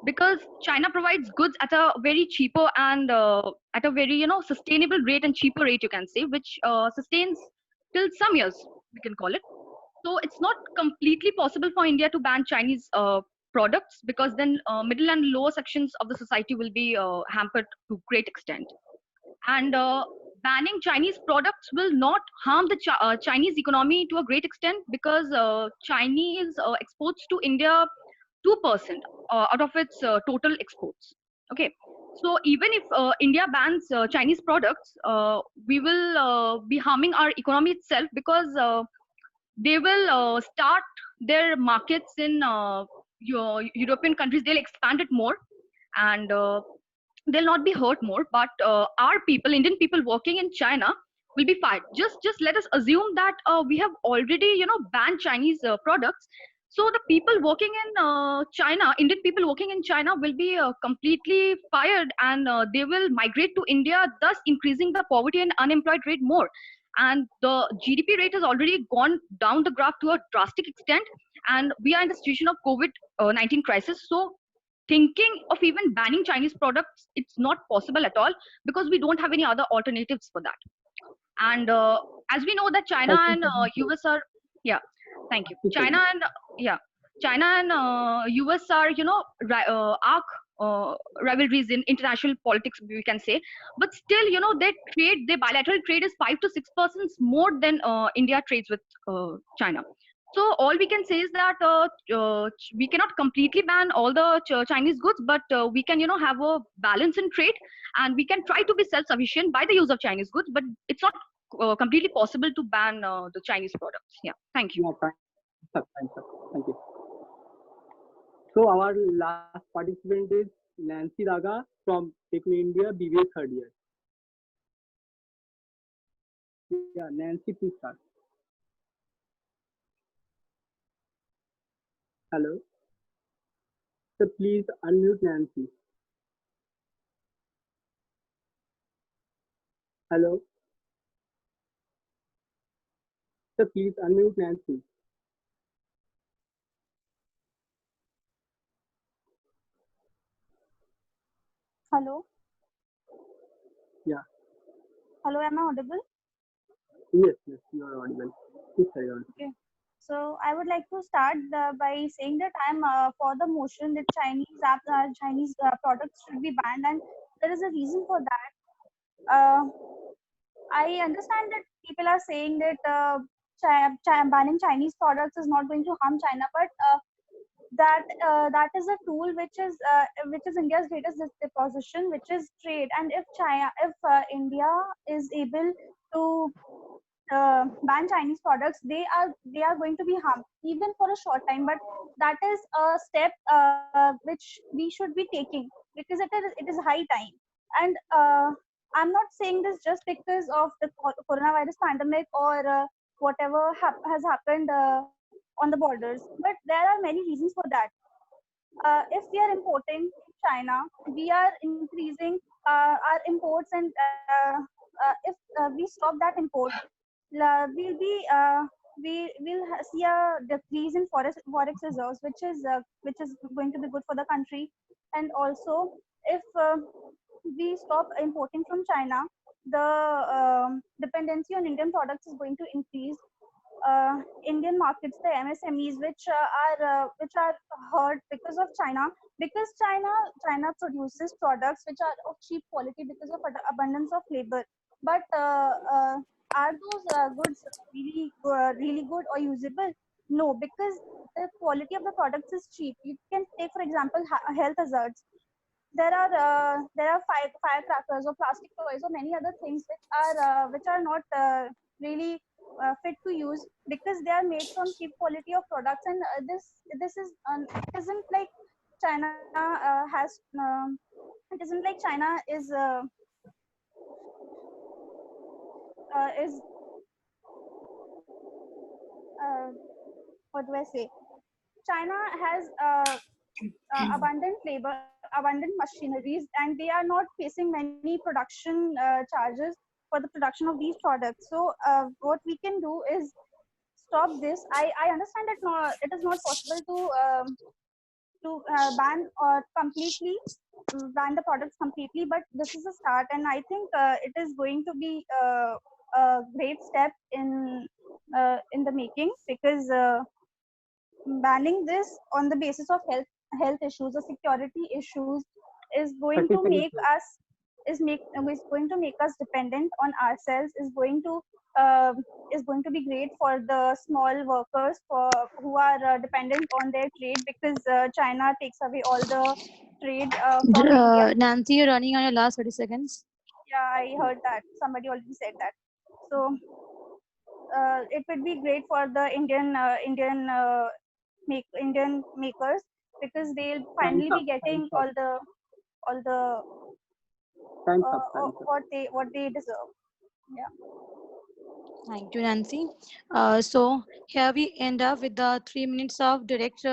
Speaker 17: because China provides goods at a very cheaper and at a very sustainable rate and cheaper rate, you can say, which sustains till some years, we can call it. So it's not completely possible for India to ban Chinese products, because then middle and lower sections of the society will be hampered to great extent. And banning Chinese products will not harm the Chinese economy to a great extent, because Chinese exports to India 2% out of its total exports. Okay, so even if India bans Chinese products, we will be harming our economy itself, because they will start their markets in European countries. They'll expand it more, and they'll not be hurt more. But our people, Indian people working in China, will be fired. Just let us assume that we have already banned Chinese products. So the people working in China, Indian people working in China, will be completely fired, and they will migrate to India, thus increasing the poverty and unemployed rate more. And the GDP rate has already gone down the graph to a drastic extent, and we are in the situation of COVID-19 crisis. So thinking of even banning Chinese products, it's not possible at all, because we don't have any other alternatives for that. And as we know that China and US are, yeah, thank you. China and US are, arc rivalries in international politics, we can say. But still, their bilateral trade is 5 to 6% more than India trades with China. So all we can say is that we cannot completely ban all the Chinese goods, but we can, have a balance in trade, and we can try to be self-sufficient by the use of Chinese goods. But it's not completely possible to ban the Chinese products. Yeah, thank you.
Speaker 12: Yeah, thanks, sir. Thank you. So our last participant is Nancy Daga from Techno India BBA third year. Yeah, Nancy, please start. Hello. So please unmute Nancy. Hello. So please unmute Nancy.
Speaker 8: Hello.
Speaker 12: Yeah.
Speaker 8: Hello, am I audible?
Speaker 12: Yes, you are audible. Please carry on.
Speaker 8: Okay. So I would like to start by saying that I'm for the motion that Chinese products should be banned, and there is a reason for that. I understand that people are saying that banning Chinese products is not going to harm China, but that is a tool which is India's greatest position, which is trade. And if India is able to ban Chinese products, they are going to be harmed even for a short time. But that is a step which we should be taking, because it is high time. And I'm not saying this just because of the coronavirus pandemic or whatever has happened on the borders, but there are many reasons for that. If we are importing China, we are increasing our imports, and if we stop that import, we will see a decrease in forex reserves, which is going to be good for the country. And also, if we stop importing from China, the dependency on Indian products is going to increase. Indian markets, the MSMEs, which are hurt because of China, because China produces products which are of cheap quality because of abundance of labor. But are those goods really good or usable? No, because the quality of the products is cheap. You can take, for example, health hazards. There are firecrackers or plastic toys or many other things which are not really fit to use, because they are made from cheap quality of products. And this isn't like China has it isn't like China is what do I say? China has abundant labor, abundant machineries, and they are not facing many production charges for the production of these products. So what we can do is stop this. I understand that it is not possible to ban or completely ban the products completely, but this is a start, and I think it is going to be a great step in the making, because banning this on the basis of health issues or security issues is going to make us is going to make us dependent on ourselves, is going to be great for the small workers who are dependent on their trade, because China takes away all the trade from India.
Speaker 2: Nancy, you're running on your last 30 seconds.
Speaker 8: Yeah, I heard that. Somebody already said that. So it would be great for the Indian makers, because they'll finally be getting all the what they deserve. Yeah.
Speaker 2: Thank you, Nancy. So here we end up with the 3 minutes of direct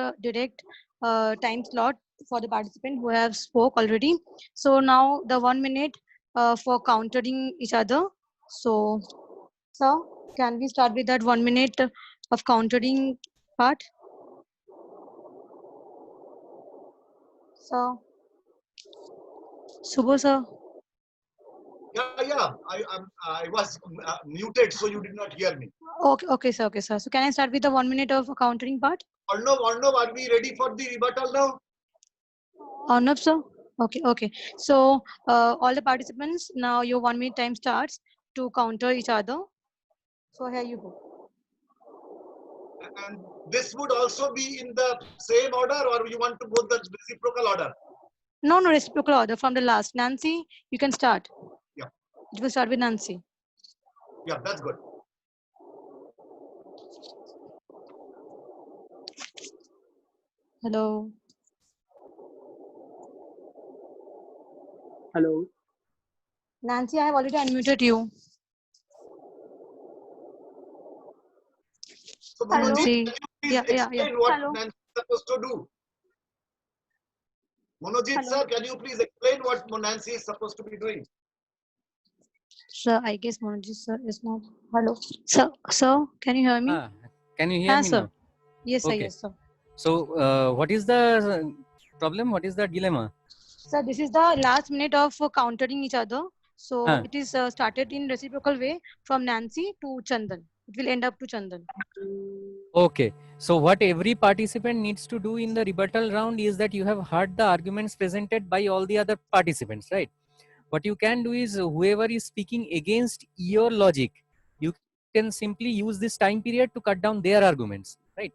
Speaker 2: time slot for the participant who have spoke already. So now the 1 minute for countering each other. So, sir, can we start with that 1 minute of countering part? So, Subho, sir.
Speaker 3: Yeah. I was muted, so you did not hear me.
Speaker 2: Okay, sir. Okay, sir. So can I start with the 1 minute of countering part?
Speaker 3: Arnav, are we ready for the rebuttal now?
Speaker 2: Arnav, sir. Okay. So all the participants, now your 1 minute time starts to counter each other. So here you go.
Speaker 3: And this would also be in the same order, or you want to go the reciprocal order?
Speaker 2: No, reciprocal order from the last. Nancy, you can start.
Speaker 3: Yeah.
Speaker 2: It will start with Nancy.
Speaker 3: Yeah, that's good.
Speaker 2: Hello.
Speaker 12: Hello.
Speaker 2: Nancy, I have already unmuted you.
Speaker 3: So Manojit, can you please
Speaker 2: Yeah.
Speaker 3: explain what Nancy is supposed to do? Manojit sir, can you please explain what Nancy is supposed to be doing?
Speaker 2: Sir, I guess Manojit sir is not. Hello. Sir, can you hear me?
Speaker 4: Can you hear me
Speaker 2: sir.
Speaker 4: now?
Speaker 2: Yes, sir.
Speaker 4: Okay.
Speaker 2: Yes, sir.
Speaker 4: So, what is the problem? What is the dilemma?
Speaker 2: Sir, this is the last minute of countering each other. So it is started in reciprocal way from Nancy to Chandan. It will end up to Chandan.
Speaker 4: Okay. So what every participant needs to do in the rebuttal round is that you have heard the arguments presented by all the other participants, right? What you can do is whoever is speaking against your logic, you can simply use this time period to cut down their arguments, right?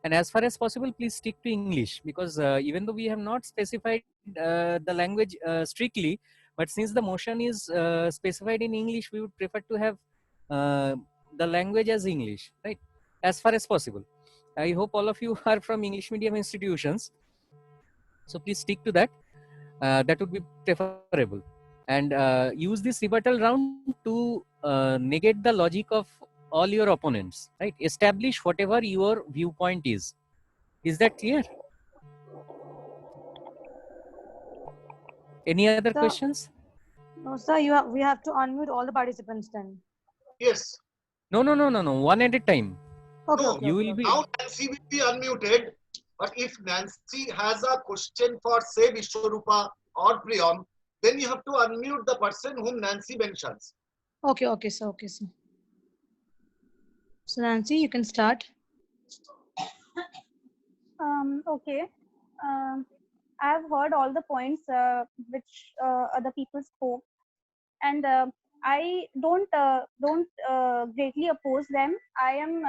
Speaker 4: And as far as possible, please stick to English, because even though we have not specified the language strictly, but since the motion is specified in English, we would prefer to have the language as English, right? As far as possible. I hope all of you are from English medium institutions. So please stick to that. That would be preferable. And use this rebuttal round to negate the logic of all your opponents, right? Establish whatever your viewpoint is. Is that clear? Any other questions?
Speaker 2: No, sir, we have to unmute all the participants then.
Speaker 3: Yes.
Speaker 4: No. One at a time.
Speaker 2: Okay.
Speaker 4: You will be.
Speaker 3: Now Nancy will be unmuted. But if Nancy has a question for, say, Vishwarupa or Priyam, then you have to unmute the person whom Nancy mentions.
Speaker 2: Okay, sir. So Nancy, you can start.
Speaker 8: Okay. I've heard all the points which other people spoke, and I don't greatly oppose them. I am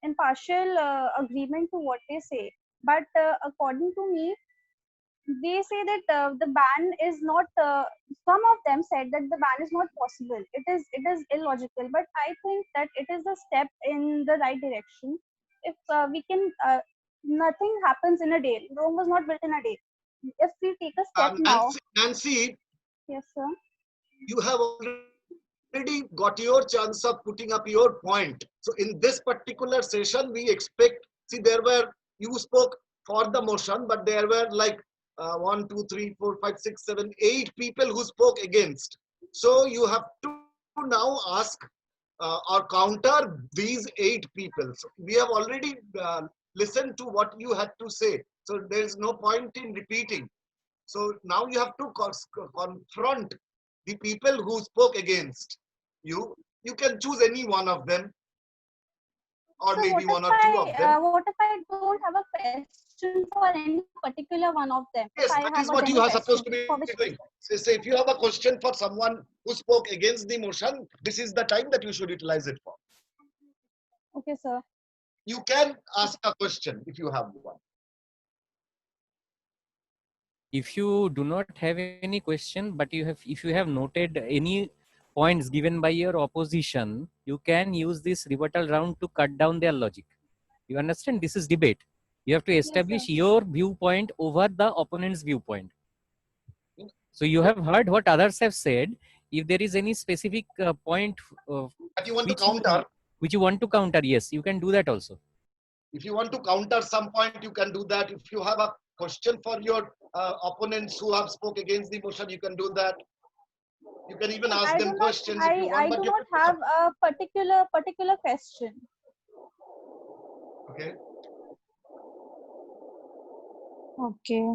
Speaker 8: in partial agreement to what they say. But according to me, they say that the ban is not. Some of them said that the ban is not possible. It is illogical. But I think that it is a step in the right direction. If we can, nothing happens in a day. Rome was not built in a day. If we take a step now.
Speaker 3: Nancy.
Speaker 8: Yes, sir.
Speaker 3: You have already got your chance of putting up your point. So in this particular session, we expect. See, you spoke for the motion, but there were like 1, 2, 3, 4, 5, 6, 7, 8 people who spoke against. So you have to now ask or counter these 8 people. So we have already listened to what you had to say. So there is no point in repeating. So now you have to confront the people who spoke against you. You can choose any one of them, or
Speaker 8: So
Speaker 3: maybe one or two of them.
Speaker 8: what if I don't have a question? question for any particular one of them.
Speaker 3: Yes,
Speaker 8: If I
Speaker 3: that
Speaker 8: have
Speaker 3: is
Speaker 8: a
Speaker 3: what you
Speaker 8: general
Speaker 3: are supposed to
Speaker 8: question
Speaker 3: be
Speaker 8: for which
Speaker 3: doing. So if you have a question for someone who spoke against the motion, this is the time that you should utilize it for.
Speaker 8: okay, sir.
Speaker 3: You can ask a question if you have one.
Speaker 4: If you do not have any question, but if you have noted any points given by your opposition, you can use this rebuttal round to cut down their logic. You understand? This is debate. You have to establish your viewpoint over the opponent's viewpoint. So you have heard what others have said. If there is any specific point
Speaker 3: But you want to counter.
Speaker 4: which you want to counter, yes, you can do that also.
Speaker 3: If you want to counter some point, you can do that. If you have a question for your opponents who have spoke against the motion, you can do that. You can even ask them questions if you want.
Speaker 8: I
Speaker 3: But
Speaker 8: do
Speaker 3: you
Speaker 8: not have a particular question.
Speaker 3: okay.
Speaker 2: Okay.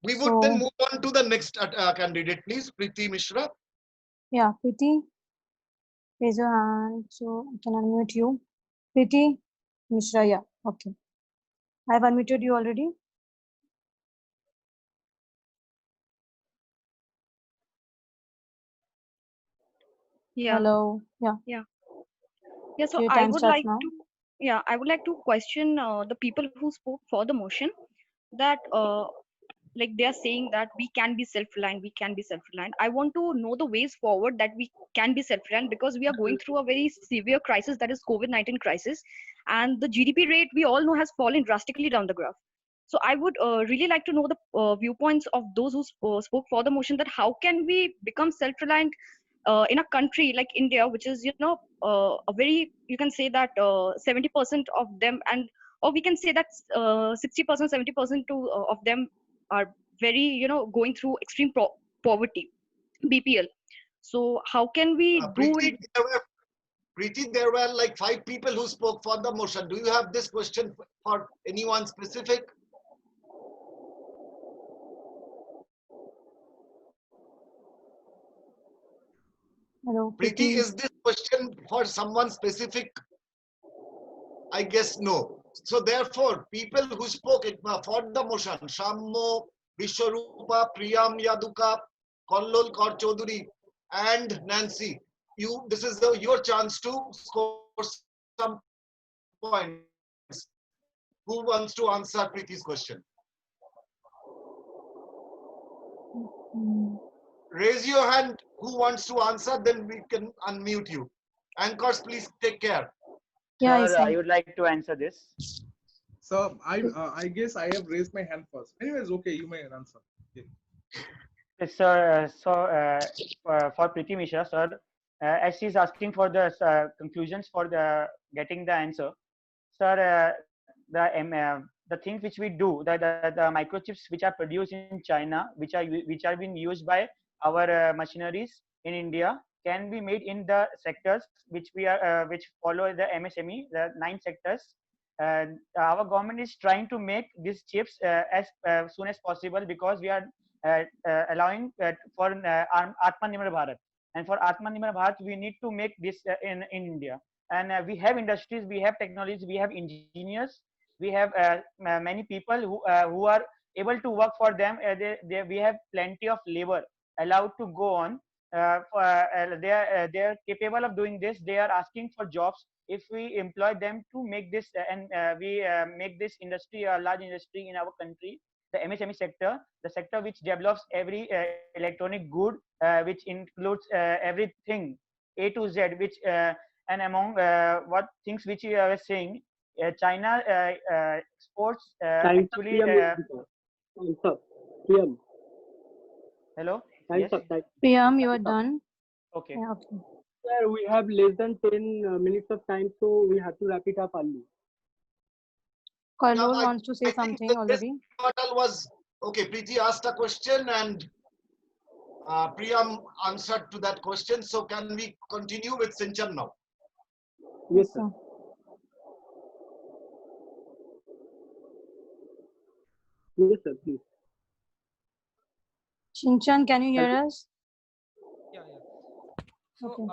Speaker 3: We would then move on to the next candidate, please, Preeti Mishra.
Speaker 2: Yeah, Preeti, raise your hand so I can unmute you. Preeti Mishra, yeah, okay. I've unmuted you already.
Speaker 17: Yeah.
Speaker 2: Hello. Yeah.
Speaker 17: Yeah. Yeah. So
Speaker 2: Your
Speaker 17: I
Speaker 2: time
Speaker 17: would
Speaker 2: starts
Speaker 17: like
Speaker 2: now.
Speaker 17: to, yeah, I would like to question the people who spoke for the motion that like they are saying that we can be self-reliant, we can be self-reliant. I want to know the ways forward that we can be self-reliant, because we are going through a very severe crisis, that is COVID-19 crisis, and the GDP rate we all know has fallen drastically down the graph. So I would really like to know the viewpoints of those who spoke for the motion, that how can we become self-reliant in a country like India, which is, you know, a very, you can say that 70% of them, and or we can say that 60%, 70% of them are very, you know, going through extreme poverty, BPL. So how can we do it?
Speaker 3: Preeti, there were like 5 people who spoke for the motion. Do you have this question for anyone specific?
Speaker 2: Hello,
Speaker 3: Preeti, is this question for someone specific? I guess no. So therefore, people who spoke for the motion, Shammo, Vishwarupa, Priyam Yaduka, Kollol Kaur Chaudhary, and Nancy, this is your chance to score some points. Who wants to answer Preeti's question? Raise your hand who wants to answer, then we can unmute you. Anchors, please take care.
Speaker 2: Yeah,
Speaker 9: Sir, I would like to answer this.
Speaker 10: So I guess I have raised my hand first. Anyways, okay, you may answer. Okay.
Speaker 9: Yes, sir. For Preeti Mishra, sir, as she is asking for the conclusions for the getting the answer, sir, the things which we do, the microchips which are produced in China, which are being used by our machineries in India, can be made in the sectors which which follow the MSME, the 9 sectors. Our government is trying to make these chips as soon as possible, because we are allowing for Atmanirbhar Bharat. And for Atmanirbhar Bharat, we need to make this in India. And we have industries, we have technologies, we have engineers, we have many people who are able to work for them. We have plenty of labor allowed to go on. They are capable of doing this. They are asking for jobs. If we employ them to make this and we make this industry a large industry in our country, the MSME sector, the sector which develops every electronic good, which includes everything A to Z, which and among what things which you are saying, China exports actually. Hello. Yes.
Speaker 2: Priyam, you are done.
Speaker 9: Okay.
Speaker 2: Yeah, okay.
Speaker 12: Sir, we have less than 10 minutes of time, so we have to wrap it up early.
Speaker 2: Karlol wants to say something already.
Speaker 3: Was okay. Preeti asked a question and Priyam answered to that question. So can we continue with Sinchan now?
Speaker 12: Yes, sir. Yes, sir, please.
Speaker 2: Shinchan, can you hear us?
Speaker 16: Yeah. So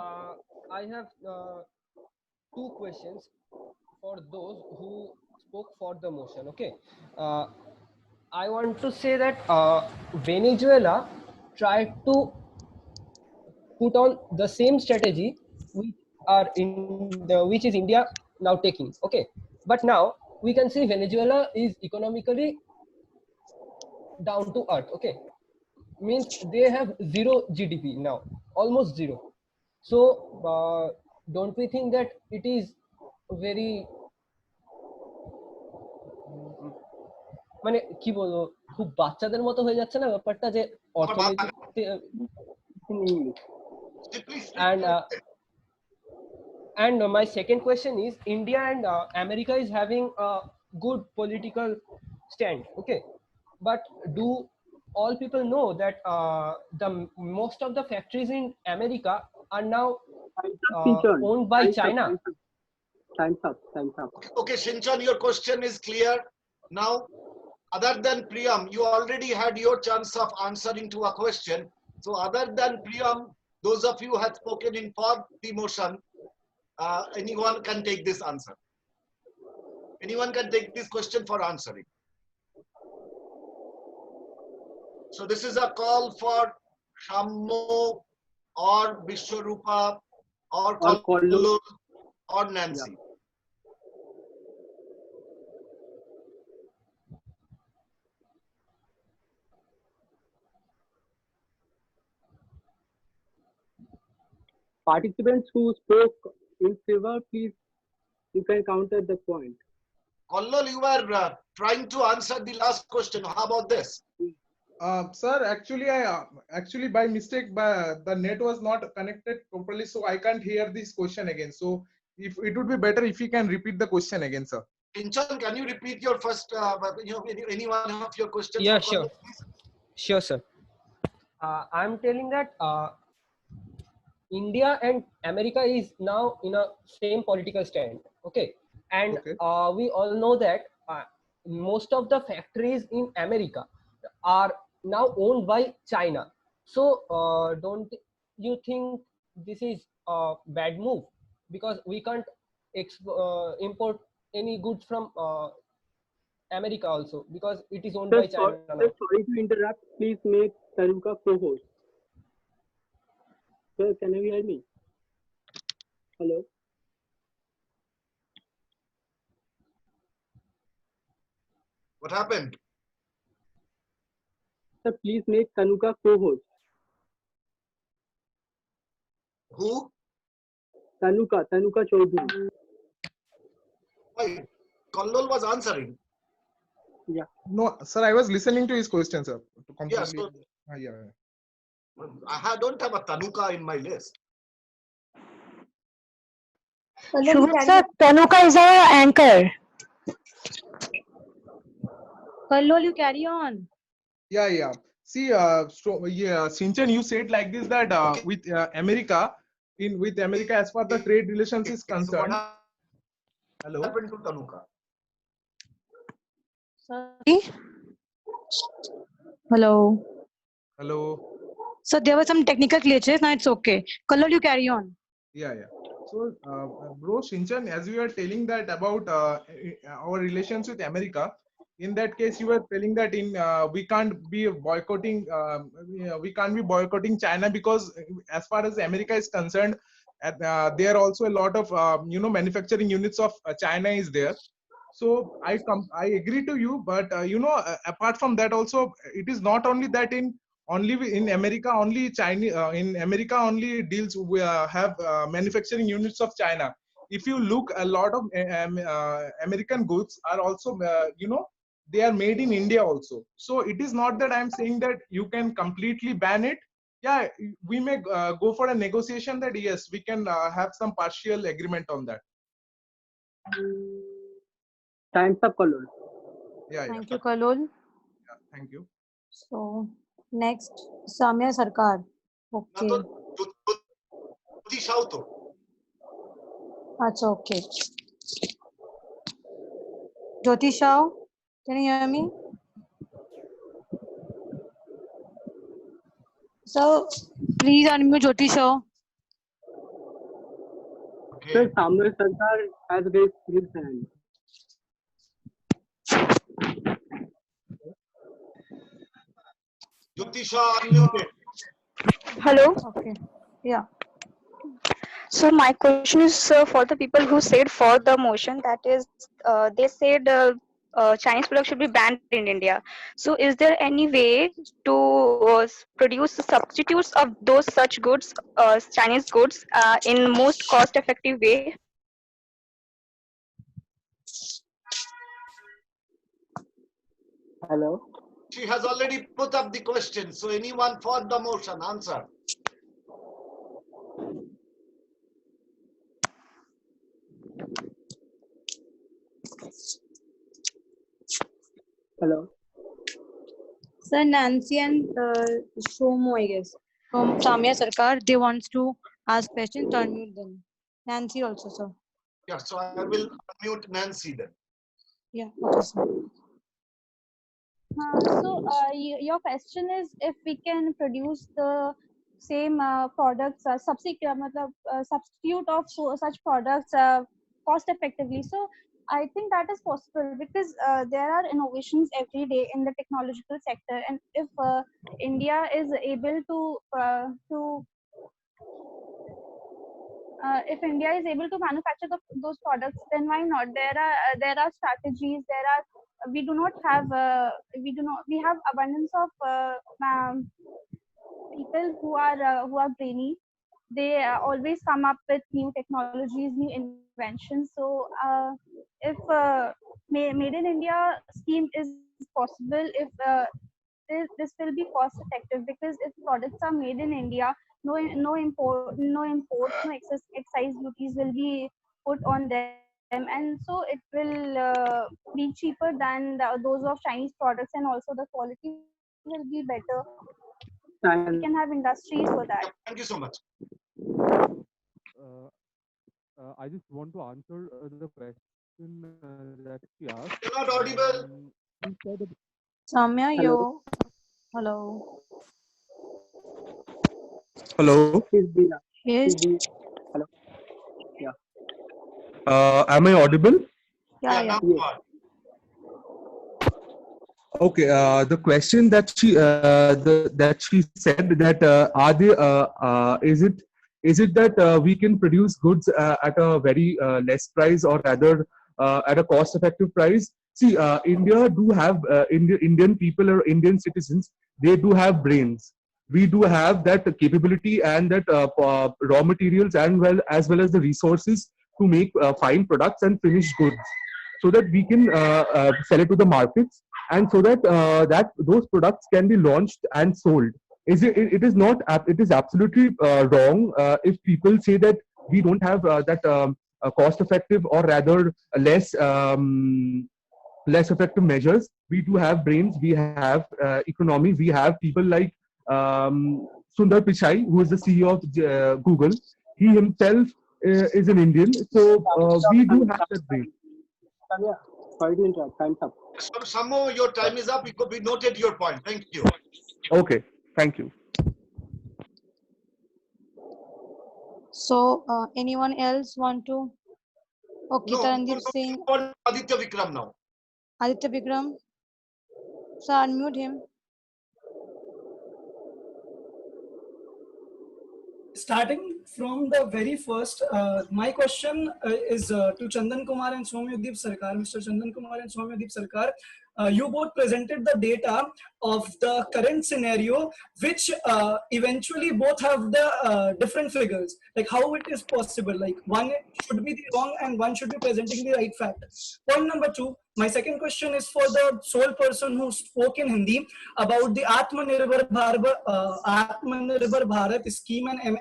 Speaker 16: I have 2 questions for those who spoke for the motion. Okay, I want to say that Venezuela tried to put on the same strategy which is India now taking. Okay, but now we can see Venezuela is economically down to earth. Okay, means they have zero GDP now, almost zero. So don't we think that it is very মানে কি বলবো খুব বাচ্চাদের মতো হয়ে যাচ্ছে না ব্যাপারটা যে অর্থনীতি and my second question is India and America is having a good political stand, okay, but do all people know that the most of the factories in America are now owned by China?
Speaker 12: Time's up.
Speaker 3: Okay, Shinchan, your question is clear. Now, other than Priyam, you already had your chance of answering to a question. So other than Priyam, those of you who have spoken in for the motion, anyone can take this answer. Anyone can take this question for answering. So this is a call for Shammo or Vishwarupa or Kollur or Nancy.
Speaker 12: Yeah. Participants who spoke in favor, please, you can counter the point.
Speaker 3: Kollur, you were trying to answer the last question. How about this?
Speaker 10: Sir, actually by mistake, the net was not connected properly, so I can't hear this question again. So if it would be better if you can repeat the question again, sir.
Speaker 3: Shinchan, can you repeat your first, any one of your questions?
Speaker 16: Yeah, sure. Sure, sir. I'm telling that India and America is now in a same political stand. Okay, and we all know that most of the factories in America are now owned by China. So don't you think this is a bad move? Because we can't import any goods from America also because it is owned by China now.
Speaker 12: Sorry to interrupt. Please make Tanuka co-host. Sir, can you hear me? Hello?
Speaker 3: What happened?
Speaker 12: Sir, please make Tanuka co-host.
Speaker 3: Who?
Speaker 12: Tanuka Chaudhary.
Speaker 3: Why? Kollur was answering.
Speaker 12: Yeah.
Speaker 10: No, sir, I was listening to his question, sir. To completely...
Speaker 3: Yeah, so
Speaker 10: yeah.
Speaker 3: I don't have a Tanuka in my list.
Speaker 2: Sir, Tanuka is our anchor. Kallol, you carry on.
Speaker 10: Yeah. See, Shinchan, you said like this that with America, with America, as far the trade relations is concerned. Hello.
Speaker 3: What happened to Tanuka?
Speaker 2: Sorry. Hello. So there were some technical glitches. Now it's okay. Kallol, you carry on.
Speaker 10: Yeah. So, bro, Shinchan, as you were telling that about our relations with America, in that case, you were telling that we can't be boycotting China because as far as America is concerned, there are also a lot of manufacturing units of China is there. So I agree to you, but apart from that also, it is not only that in America only in America only deals have manufacturing units of China. If you look, a lot of American goods are also they are made in India also. So it is not that I am saying that you can completely ban it. Yeah, we may go for a negotiation that yes, we can have some partial agreement on that.
Speaker 12: Time's up, Kallol.
Speaker 10: Yeah.
Speaker 2: Thank you, Kallol.
Speaker 10: Yeah, thank you.
Speaker 2: So next, Samya Sarkar. Okay. Achha, okay. Jyoti Shah, can you hear me? So please unmute Jyoti Shah.
Speaker 12: Sir, Samya Sarkar has raised his hand.
Speaker 3: Jyotisha, unmuted.
Speaker 15: Hello.
Speaker 2: Okay. Yeah.
Speaker 15: So my question is for the people who said for the motion, that is, they said Chinese products should be banned in India. So is there any way to produce substitutes of those such goods, Chinese goods, in most cost-effective way?
Speaker 12: Hello.
Speaker 3: She has already put up the question. So anyone for the motion, answer.
Speaker 12: Hello.
Speaker 2: Sir, Nancy and Shomo, I guess, from Samya Sarkar, they wants to ask questions. To unmute them. Nancy also, sir.
Speaker 3: Yeah, so I will unmute Nancy then.
Speaker 2: Yeah. Okay, sir.
Speaker 8: Your question is if we can produce the same products, substitute of such products cost effectively. So I think that is possible because there are innovations every day in the technological sector, and if India is able if India is able to manufacture those products, then why not? There are strategies. We do not have we have abundance of people who are brainy. They always come up with new technologies, new inventions. So if made in India scheme is possible, if this will be cost effective, because if products are made in India, no import, no excise duties will be put on them, and so it will be cheaper than those of Chinese products, and also the quality will be better. We can have industries for that.
Speaker 3: Thank you so much.
Speaker 6: I just want to answer the question that she asked.
Speaker 3: You're not audible.
Speaker 6: She said
Speaker 2: Samya,
Speaker 12: Hello.
Speaker 2: you. Hello.
Speaker 6: Hello.
Speaker 2: Yes.
Speaker 12: Hello. Yeah.
Speaker 6: Am I audible?
Speaker 2: Yeah. Yeah.
Speaker 12: Yes.
Speaker 6: Okay. The question that she said that is it that we can produce goods at a very less price, or rather at a cost effective price? See, India do have Indian people or Indian citizens. They do have brains. We do have that capability and that raw materials, and as well as the resources to make fine products and finished goods, so that we can sell it to the markets, and so that those products can be launched and sold. It is not it is absolutely wrong if people say that we don't have that cost effective, or rather less effective measures. We do have brains, we have economy, we have people like Sundar Pichai, who is the CEO of Google. He himself is an Indian, so we do have that brain.
Speaker 12: Samya, sorry to interrupt. Time's up.
Speaker 3: Samo, your time is up. We noted your point. Thank you.
Speaker 6: Okay, thank you.
Speaker 2: So, anyone else want to? Okay,
Speaker 3: No,
Speaker 2: Tarandeep Singh.
Speaker 3: Aditya Vikram now.
Speaker 2: Aditya Vikram. So, unmute him.
Speaker 14: Starting from the very first, my question is to Chandan Kumar and Soumyadip Sarkar. Mr. Chandan Kumar and Soumyadip Sarkar, you both presented the data of the current scenario, which eventually both have the different figures. Like how it is possible, like one should be the wrong and one should be presenting the right fact. Point number two, my second question is for the sole person who spoke in Hindi about the Atmanirbhar Bharat scheme and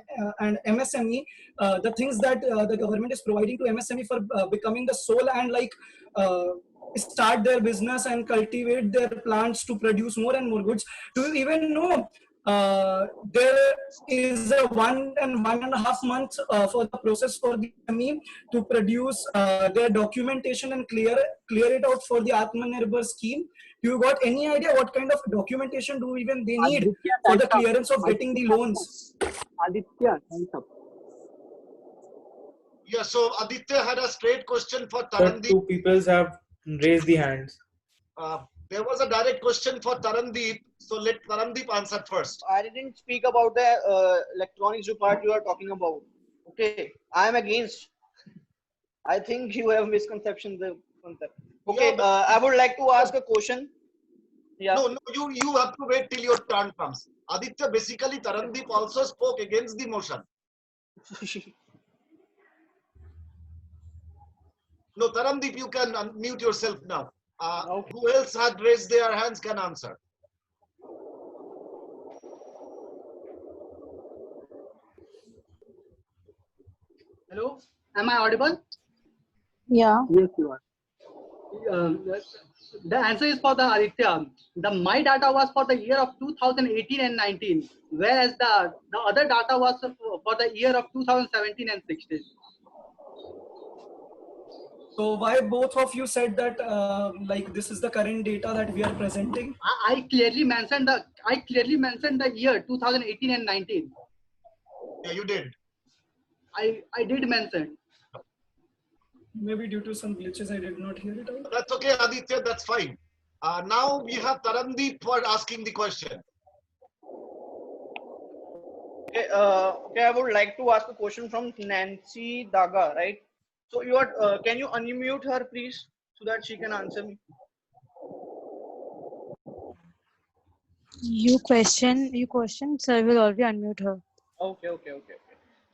Speaker 14: MSME, the things that the government is providing to MSME for becoming the sole and like start their business and cultivate their plants to produce more and more goods. Do you even know there is a 1.5 months for the process for the SME to produce their documentation and clear it out for the Atmanirbhar scheme? Do you got any idea what kind of documentation do even they need
Speaker 12: Aditya,
Speaker 14: for the
Speaker 12: time's up.
Speaker 14: clearance of getting the loans?
Speaker 12: Aditya, time's up.
Speaker 3: Yeah, so Aditya had a straight question for
Speaker 18: But
Speaker 3: Tarandeep.
Speaker 18: two people have raised the hands.
Speaker 3: There was a direct question for Tarandeep, so let Tarandeep answer first.
Speaker 13: I didn't speak about the electronics part you are talking about. Okay, I am against. I think you have misconception the concept. Okay, I would like to ask a question. Yeah.
Speaker 3: No, you have to wait till your turn comes. Aditya, basically Tarandeep also spoke against the motion. No, Tarandeep, you can unmute yourself now. Who else had raised their hands can answer.
Speaker 1: Hello, am I audible?
Speaker 2: Yeah.
Speaker 12: Yes, you are.
Speaker 1: The answer is for the Aditya. The my data was for the year of 2018 and 19, whereas the other data was for the year of 2017 and 16.
Speaker 14: So why both of you said that like this is the current data that we are presenting?
Speaker 1: I clearly mentioned the year 2018 and 19.
Speaker 3: Yeah, you did.
Speaker 1: I did mention.
Speaker 14: Maybe due to some glitches, I did not hear it out.
Speaker 3: That's okay, Aditya, that's fine. Now we have Tarandeep for asking the question.
Speaker 13: Okay, okay, I would like to ask a question from Nancy Daga, right? So you are, can you unmute her, please, so that she can answer me?
Speaker 2: You question, sir will already unmute her.
Speaker 13: Okay.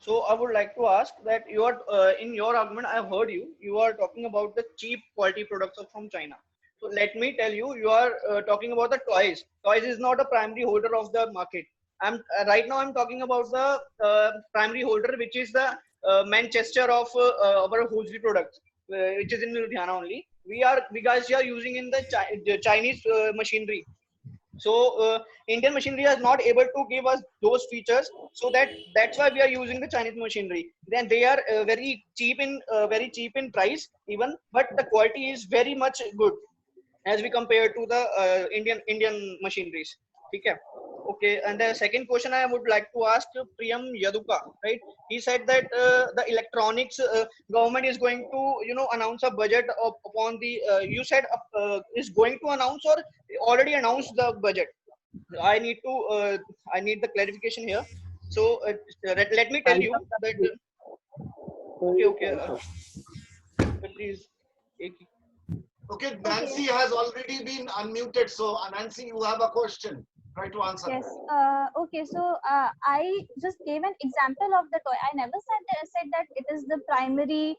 Speaker 13: So I would like to ask that you are in your argument. I have heard you. You are talking about the cheap quality products from China. So let me tell you, you are talking about the toys. Toys is not a primary holder of the market. I'm right now. I'm talking about the primary holder, which is the Manchester of our hosiery products, which is in Ludhiana only. We guys are using in the Chinese machinery. So Indian machinery is not able to give us those features, so that's why we are using the Chinese machinery. Then they are very cheap in price even, but the quality is very much good as we compare to the Indian machineries. Okay, and the second question I would like to ask Priyam Yaduka, right? He said that the electronics government is going to announce a budget upon the you said is going to announce or already announced the budget. I need the clarification here. So let me tell you that okay please.
Speaker 3: Okay, Nancy has already been unmuted, so Nancy, you have a question. Try to answer.
Speaker 8: Yes. Okay. So I just gave an example of the toy. I never said that it is the primary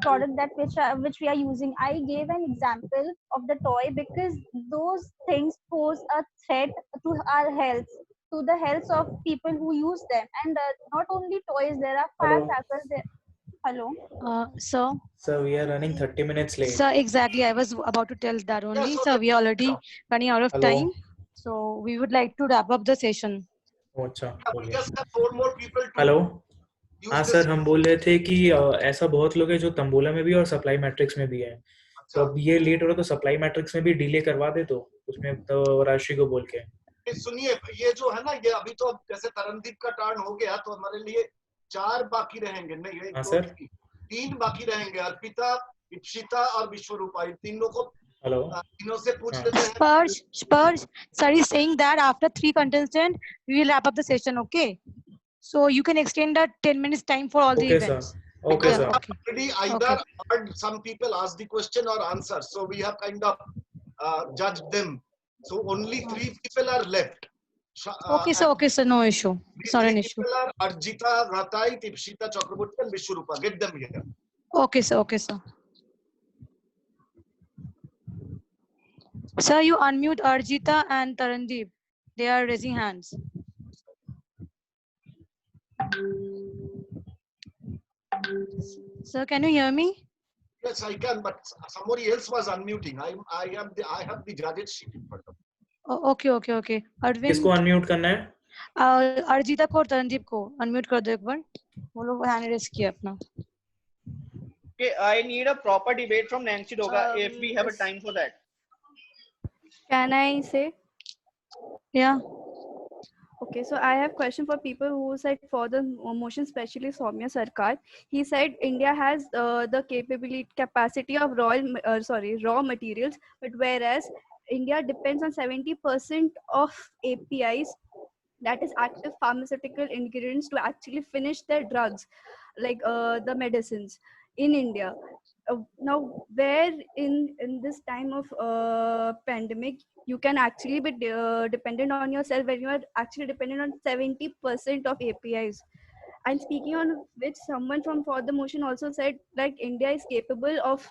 Speaker 8: product that which we are using. I gave an example of the toy because those things pose a threat to our health, to the health of people who use them. And not only toys, there are firecrackers. Hello.
Speaker 2: Sir,
Speaker 18: we are running 30 minutes late.
Speaker 2: Sir, exactly. I was about to tell that only. Sir, we are already running out of time. So we would like to wrap up the session.
Speaker 18: अच्छा,
Speaker 3: We just have 4 more people to
Speaker 18: hello हाँ sir, हम बोल रहे थे कि ऐसा बहुत लोग हैं जो तंबोला में भी और सप्लाई मैट्रिक्स में भी है। तो अब ये लेट हो रहा तो सप्लाई मैट्रिक्स में भी डिले करवा दे, तो उसमें तो राशि को बोल के
Speaker 3: सुनिए, ये जो है ना, ये अभी तो जैसे तरनदीप का टर्न हो गया तो हमारे लिए 4 बाकी रहेंगे। नहीं, 1 2 3 बाकी रहेंगे। अर्पिता, इप्सिता और विश्वरूपा, इन तीनों को तीनों से पूछ लेते हैं।
Speaker 2: Spurs, sir is saying that after 3 contestants, we will wrap up the session. Okay, so you can extend the 10 minutes time for all the events.
Speaker 3: Okay, sir. Already either heard some people ask the question or answer, so we have kind of judged them. So only 3 people are left.
Speaker 2: Okay, sir, no issue. It's not an issue.
Speaker 3: People are Arjita, Ratai, Tipshita, Chakraborty, and Vishwarupa. Get them here.
Speaker 2: Okay, sir. Sir, you unmute Arjita and Tarandeep. They are raising hands. Sir, can you hear me?
Speaker 3: Yes, I can, but somebody else was unmuting. I have the judges sheet in front of me.
Speaker 2: Okay. Arvind,
Speaker 18: किसको unmute करना है?
Speaker 2: अर्जिता को और तरनदीप को unmute कर दो एक बार। वो लोग हैंड रेज किया अपना।
Speaker 13: Okay, I need a proper debate from Nancy Doga if we have a time for that.
Speaker 7: Can I say?
Speaker 2: Yeah.
Speaker 7: Okay, so I have question for people who said for the motion specialist Soumya Sarkar. He said India has the capacity of raw materials, but whereas India depends on 70% of APIs, that is active pharmaceutical ingredients, to actually finish their drugs, like the medicines in India. Now, where in this time of pandemic, you can actually be dependent on yourself when you are actually dependent on 70% of APIs. And speaking on which, someone from For the Motion also said like India is capable of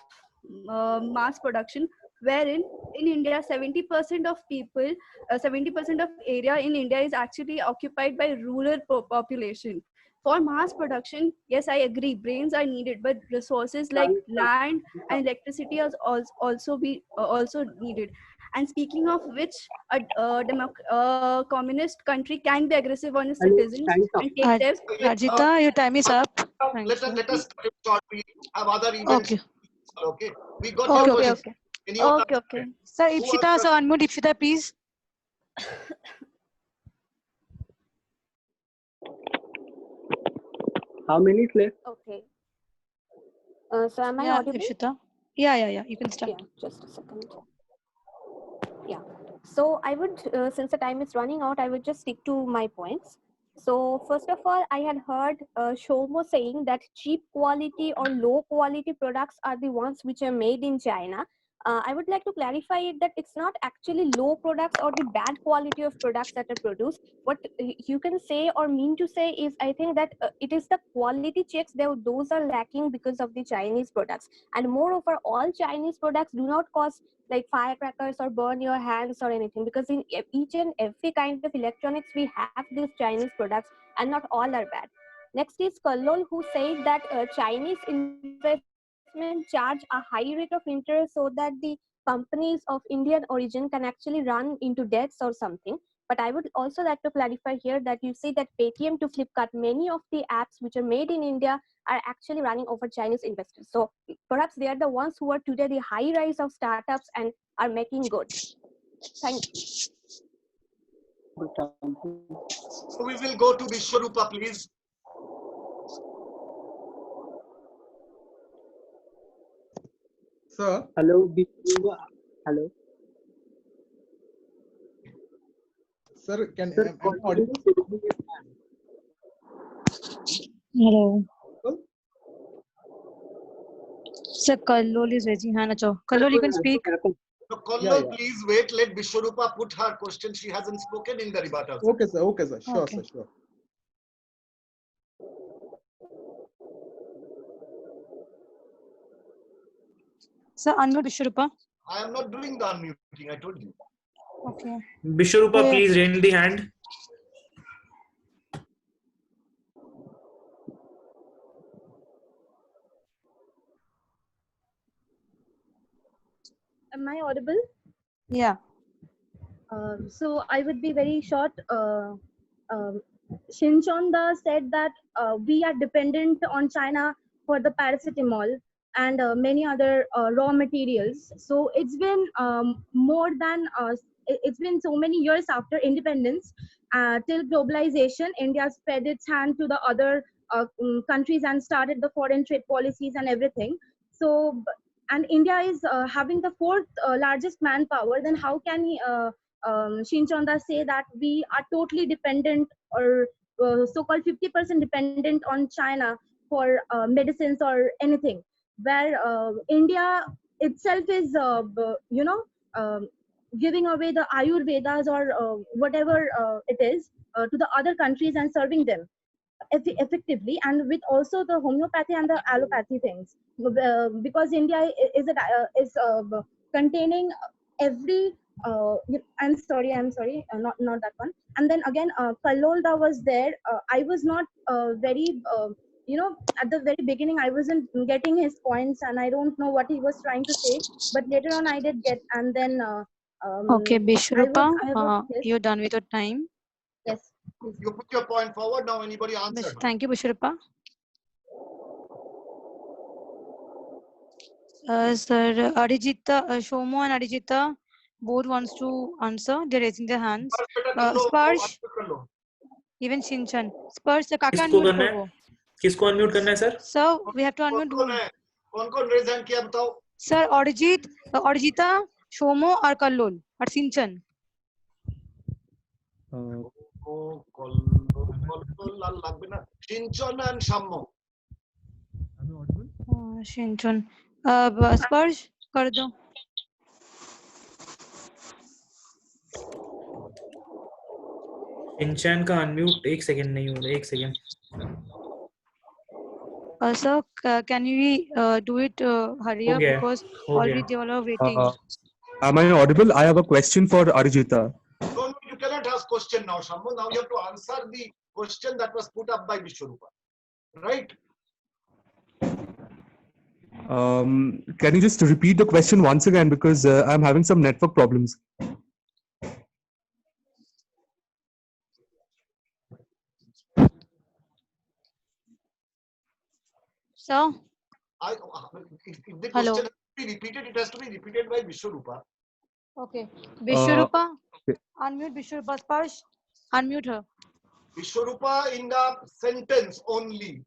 Speaker 7: mass production, wherein in India 70% of people, 70% of area in India is actually occupied by rural population. For mass production, yes, I agree, brains are needed, but resources like land and electricity is also needed. And speaking of which, a communist country can be aggressive on its citizens and take their.
Speaker 2: Arjita, your time is up.
Speaker 3: Let us cut it short. We have other events.
Speaker 2: Okay.
Speaker 3: Okay. We got your
Speaker 2: Okay.
Speaker 3: question. Can you
Speaker 7: Okay.
Speaker 2: Sir, Ipshita, so unmute Ipshita, please.
Speaker 12: How many left?
Speaker 5: Okay. So am I
Speaker 2: Yeah,
Speaker 5: audible?
Speaker 2: Ipshita. Yeah. You can start.
Speaker 5: Yeah, just a second. Yeah. So I would, since the time is running out, I would just stick to my points. So first of all, I had heard Shomo saying that cheap quality or low quality products are the ones which are made in China. I would like to clarify it that it's not actually low products or the bad quality of products that are produced. What you can say or mean to say is, I think that it is the quality checks that those are lacking because of the Chinese products. And moreover, all Chinese products do not cause like firecrackers or burn your hands or anything, because in each and every kind of electronics we have these Chinese products, and not all are bad. Next is Kallol, who said that Chinese investment charge a high rate of interest so that the companies of Indian origin can actually run into debts or something. But I would also like to clarify here that you see that Paytm to Flipkart, many of the apps which are made in India are actually running over Chinese investors. So perhaps they are the ones who are today the high rise of startups and are making good. Thank you.
Speaker 3: So we will go to Vishwarupa, please.
Speaker 10: Sir.
Speaker 12: Hello. Hello.
Speaker 10: Sir, can
Speaker 12: Sir,
Speaker 10: am I audible?
Speaker 2: Hello. Sir, Kallol is raising hand. Kallol, you can speak.
Speaker 3: So Kallol, please wait. Let Vishwarupa put her question. She hasn't spoken in the rebuttal.
Speaker 10: Okay, sir. Sure,
Speaker 2: Okay.
Speaker 10: sir. Sure.
Speaker 2: Sir, unmute Vishwarupa.
Speaker 3: I am not doing the unmuting. I told you.
Speaker 2: Okay.
Speaker 18: Vishwarupa, please raise the hand.
Speaker 8: Am I audible?
Speaker 2: Yeah.
Speaker 8: So I would be very short. Shinchonda said that we are dependent on China for the paracetamol and many other raw materials. So it's been more than it's been so many years after independence till globalization. India spread its hand to the other countries and started the foreign trade policies and everything. So and India is having the fourth largest manpower. Then how can Shinchonda say that we are totally dependent or so-called 50% dependent on China for medicines or anything, where India itself is, giving away the Ayurvedas or whatever it is to the other countries and serving them effectively, and with also the homeopathy and the allopathy things, because India is containing every I'm sorry, not that one. And then again, Kallolda was there. I was not very, at the very beginning, I wasn't getting his points, and I don't know what he was trying to say. But later on, I did get, and then.
Speaker 2: Okay, Vishwarupa,
Speaker 8: yes.
Speaker 2: you're done with your time.
Speaker 8: Yes.
Speaker 3: You put your point forward now. Anybody answer?
Speaker 2: Thank you, Vishwarupa. Sir, Arijita, Shomo and Arijita both wants to answer. They're raising their hands. Sparsh, even Shinchan. Sparsh, the kaka
Speaker 18: किसको
Speaker 2: unmute
Speaker 18: करना
Speaker 2: करो.
Speaker 18: है? किसको unmute करना है, sir?
Speaker 2: Sir, we have to unmute who?
Speaker 3: कौन-कौन raise hand किया बताओ?
Speaker 2: Sir, Arijita, Shomo or Kallol. or Sinchan?
Speaker 3: Shinchon and Shammo.
Speaker 2: Sinchan. Sparsh, कर दो.
Speaker 18: Shinchan का unmute एक सेकंड नहीं हो रहा, एक second.
Speaker 2: Sir, can we do it hurry
Speaker 18: हो
Speaker 2: up
Speaker 18: गया है,
Speaker 2: because
Speaker 18: हो गया
Speaker 2: already
Speaker 18: है.
Speaker 2: they all are waiting.
Speaker 19: Am I audible? I have a question for Arijita.
Speaker 3: No, you cannot ask question now, Shammo. Now you have to answer the question that was put up by Vishwarupa. Right?
Speaker 19: Can you just repeat the question once again, because I'm having some network problems.
Speaker 2: So,
Speaker 3: If the
Speaker 2: Hello.
Speaker 3: question has to be repeated, it has to be repeated by Vishwarupa.
Speaker 2: okay. Vishwarupa,
Speaker 19: Okay.
Speaker 2: unmute Vishwarupa. Sparsh, unmute her.
Speaker 3: Vishwarupa in the sentence only.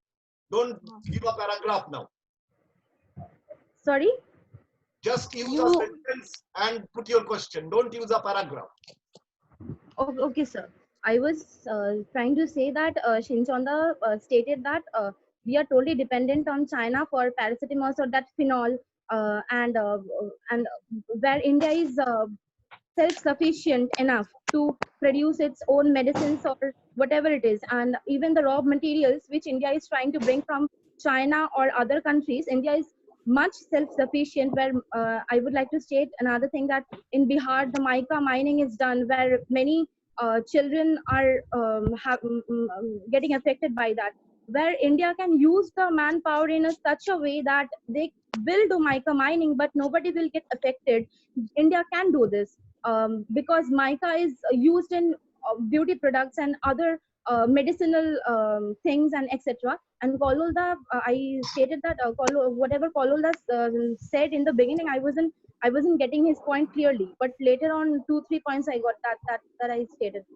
Speaker 3: Don't give a paragraph now.
Speaker 8: Sorry?
Speaker 3: Just use a sentence and put your question. Don't use a paragraph.
Speaker 8: Okay, sir. I was trying to say that Shinchonda stated that we are totally dependent on China for paracetamol or that phenol, and where India is self-sufficient enough to produce its own medicines or whatever it is, and even the raw materials which India is trying to bring from China or other countries, India is much self-sufficient. Where I would like to state another thing, that in Bihar the mica mining is done, where many children are getting affected by that, where India can use the manpower in such a way that they will do mica mining but nobody will get affected. India can do this because mica is used in beauty products and other medicinal things and etc. And Kololda, I stated that whatever Kololda said in the beginning, I wasn't getting his point clearly, but later on 2-3 points I got that I stated.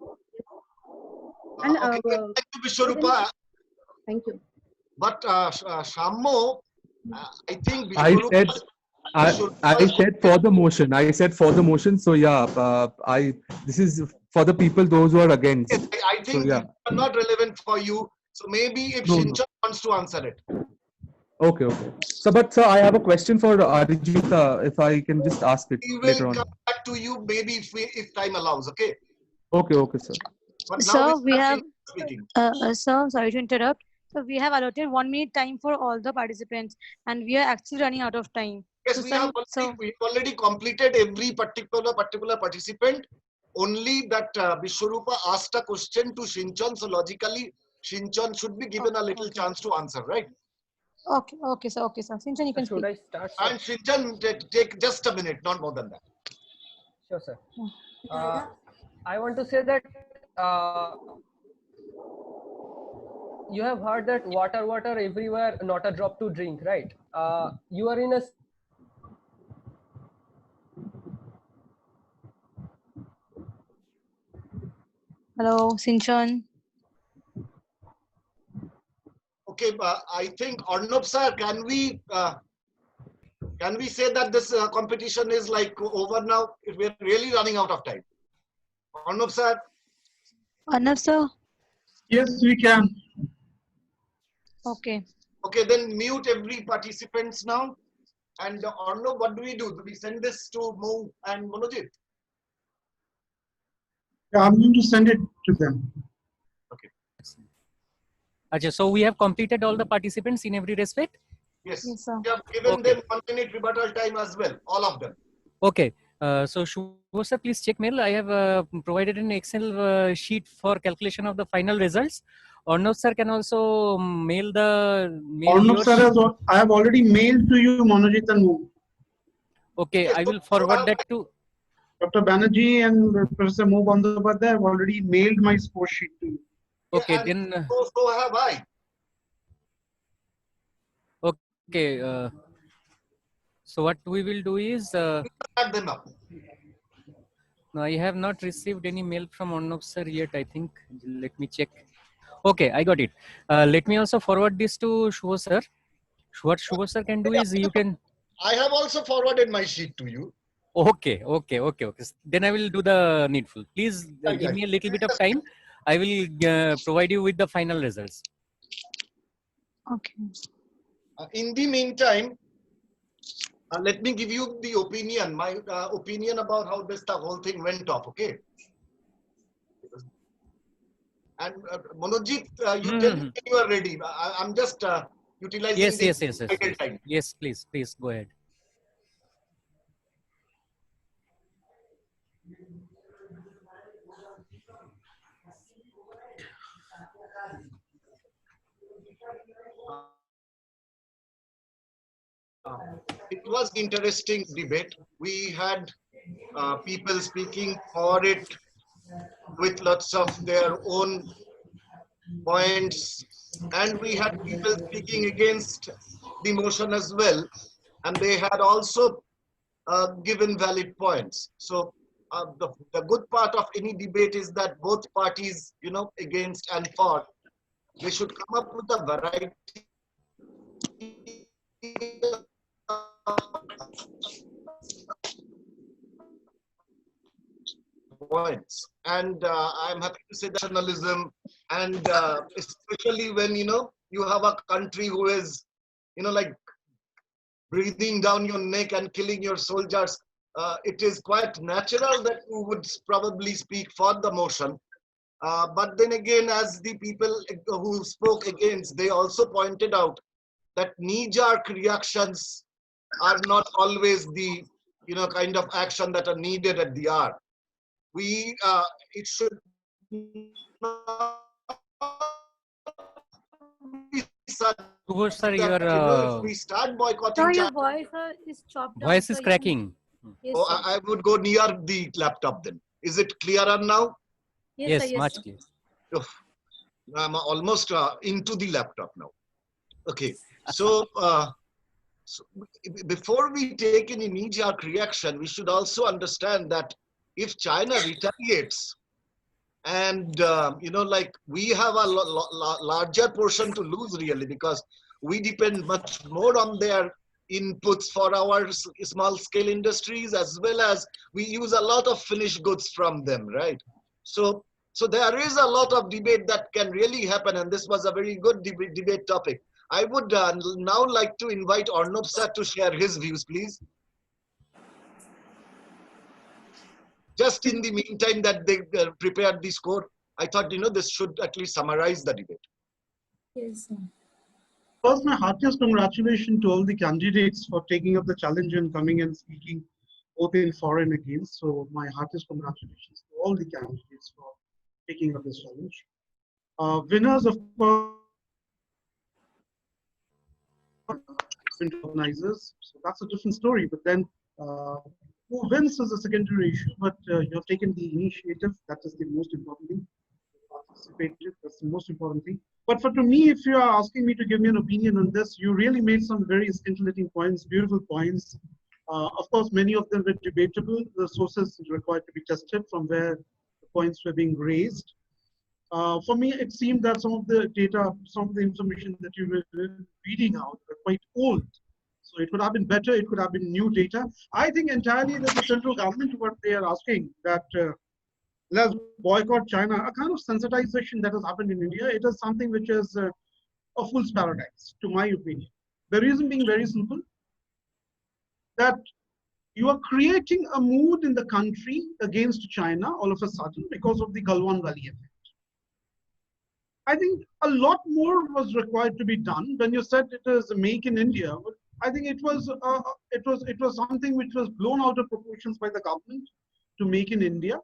Speaker 8: And
Speaker 3: Okay, thank you, Vishwarupa.
Speaker 8: Thank you.
Speaker 3: But Shammo, I think
Speaker 19: I
Speaker 3: Vishwarupa.
Speaker 19: said for the motion. I said for the motion. So yeah, this is for the people, those who are against.
Speaker 3: Yes, I think
Speaker 19: so, yeah.
Speaker 3: are not relevant for you. So maybe if
Speaker 19: No,
Speaker 3: Shinchan wants to answer it.
Speaker 19: Okay, okay. So, but sir, I have a question for Arijita. If I can just ask it
Speaker 3: We
Speaker 19: later
Speaker 3: will
Speaker 19: on.
Speaker 3: come back to you maybe if time allows. Okay.
Speaker 19: Okay, okay, sir.
Speaker 3: But now
Speaker 2: So we have,
Speaker 3: speaking.
Speaker 2: sir, sorry to interrupt. So we have allotted 1 minute time for all the participants, and we are actually running out of time.
Speaker 3: Yes,
Speaker 2: so,
Speaker 3: we
Speaker 2: sir,
Speaker 3: have already completed every particular participant. Only that Vishwarupa asked a question to Shinchan, so logically Shinchan should be given a little chance to answer, right?
Speaker 2: Okay, okay, sir, okay, sir. Sinchan, you can
Speaker 16: Should
Speaker 2: speak.
Speaker 16: I start?
Speaker 3: And Shinchan, take just a minute, not more than that.
Speaker 16: Sure, sir. I want to say that you have heard that water, water everywhere, not a drop to drink, right? You are in a
Speaker 2: Hello, Sinchan.
Speaker 3: Okay, I think Arnab sir, can we say that this competition is like over now? We're really running out of time. Arnab sir.
Speaker 2: Arnab sir.
Speaker 20: Yes, we can.
Speaker 2: Okay.
Speaker 3: Okay, then mute every participants now. And Arnab, what do? Do we send this to Mo and Monojit?
Speaker 20: Yeah, I'm going to send it to them.
Speaker 3: Okay.
Speaker 4: Ajay, so we have completed all the participants in every respect?
Speaker 3: Yes.
Speaker 2: Yes, sir.
Speaker 3: We have given them 1 minute rebuttal time as well, all of them.
Speaker 4: Okay. So Shubho sir, please check mail. I have provided an Excel sheet for calculation of the final results. Arnav sir can also mail the
Speaker 20: Arnav sir, I have already mailed to you, Monojit and Mo.
Speaker 4: Okay, I will forward that to
Speaker 20: Dr. Banerjee and Professor Mo Bandyopadhyay have already mailed my score sheet to you.
Speaker 4: Okay,
Speaker 3: Yeah,
Speaker 4: then.
Speaker 3: So have I.
Speaker 4: Okay. So what we will do is.
Speaker 3: Add them up.
Speaker 4: No, I have not received any mail from Arnav sir yet. I think. Let me check. Okay, I got it. Let me also forward this to Shubho sir. What Shubho sir can do is you can.
Speaker 3: I have also forwarded my sheet to you.
Speaker 4: Okay, okay, okay, okay. Then I will do the needful. Please give me a little bit of time. I will provide you with the final results.
Speaker 2: Okay.
Speaker 3: In the meantime, let me give you the opinion, my opinion about how this the whole thing went off. Okay. And Manojit, you tell me when you are ready. I'm just utilizing
Speaker 4: Yes,
Speaker 3: the
Speaker 4: yes, yes, yes,
Speaker 3: idle
Speaker 4: yes.
Speaker 3: time.
Speaker 4: Yes, please go ahead.
Speaker 3: It was interesting debate. We had people speaking for it with lots of their own points, and we had people speaking against the motion as well, and they had also given valid points. So the good part of any debate is that both parties, against and for, they should come up with a variety points. And I'm happy to say that journalism, and especially when, you have a country who is, like breathing down your neck and killing your soldiers, it is quite natural that you would probably speak for the motion. But then again, as the people who spoke against, they also pointed out that knee-jerk reactions are not always the, kind of action that are needed at the hour. It should not be such
Speaker 4: Subhash sir,
Speaker 3: that, if we start boycotting
Speaker 2: Sir, your
Speaker 3: China,
Speaker 2: voice is chopped out.
Speaker 4: voice is
Speaker 2: sir.
Speaker 4: cracking.
Speaker 2: Yes,
Speaker 3: oh,
Speaker 2: sir.
Speaker 3: I would go near the laptop then. Is it clearer now?
Speaker 2: Yes, sir. Yes,
Speaker 4: much
Speaker 2: sir.
Speaker 4: clear.
Speaker 3: I'm almost into the laptop now. Okay, so, before we take any knee-jerk reaction, we should also understand that if China retaliates, and like we have a larger portion to lose really, because we depend much more on their inputs for our small-scale industries, as well as we use a lot of finished goods from them, right? So there is a lot of debate that can really happen, and this was a very good debate topic. I would now like to invite Arnab sir to share his views, please. Just in the meantime that they prepared the score, I thought, this should at least summarize the debate.
Speaker 2: Yes, sir.
Speaker 20: First, my heartiest congratulations to all the candidates for taking up the challenge and coming and speaking both in for and against. So my heartiest congratulations to all the candidates for taking up this challenge. Winners, of course, organizers. So that's a different story. But then who wins is a secondary issue. But you have taken the initiative. That is the most important thing. Participated. That's the most important thing. But to me, if you are asking me to give me an opinion on this, you really made some very scintillating points, beautiful points. Of course, many of them were debatable. The sources required to be tested from where the points were being raised. For me, it seemed that some of the data, some of the information that you were reading out were quite old. So it could have been better. It could have been new data. I think entirely that the central government, what they are asking, that let's boycott China, a kind of sensitization that has happened in India. It is something which is a fool's paradise, to my opinion. The reason being very simple, that you are creating a mood in the country against China all of a sudden because of the Galwan Valley effect. I think a lot more was required to be done. When you said it is make in India, I think it was something which was blown out of proportions by the government to make in India.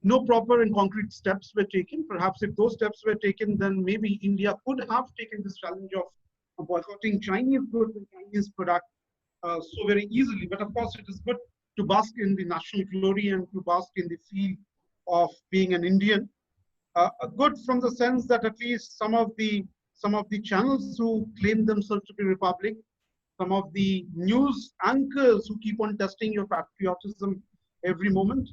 Speaker 20: No proper and concrete steps were taken. Perhaps if those steps were taken, then maybe India could have taken this challenge of boycotting Chinese goods and Chinese product so very easily. But of course, it is good to bask in the national glory and to bask in the feel of being an Indian. Good from the sense that at least some of the channels who claim themselves to be republic, some of the news anchors who keep on testing your patriotism every moment,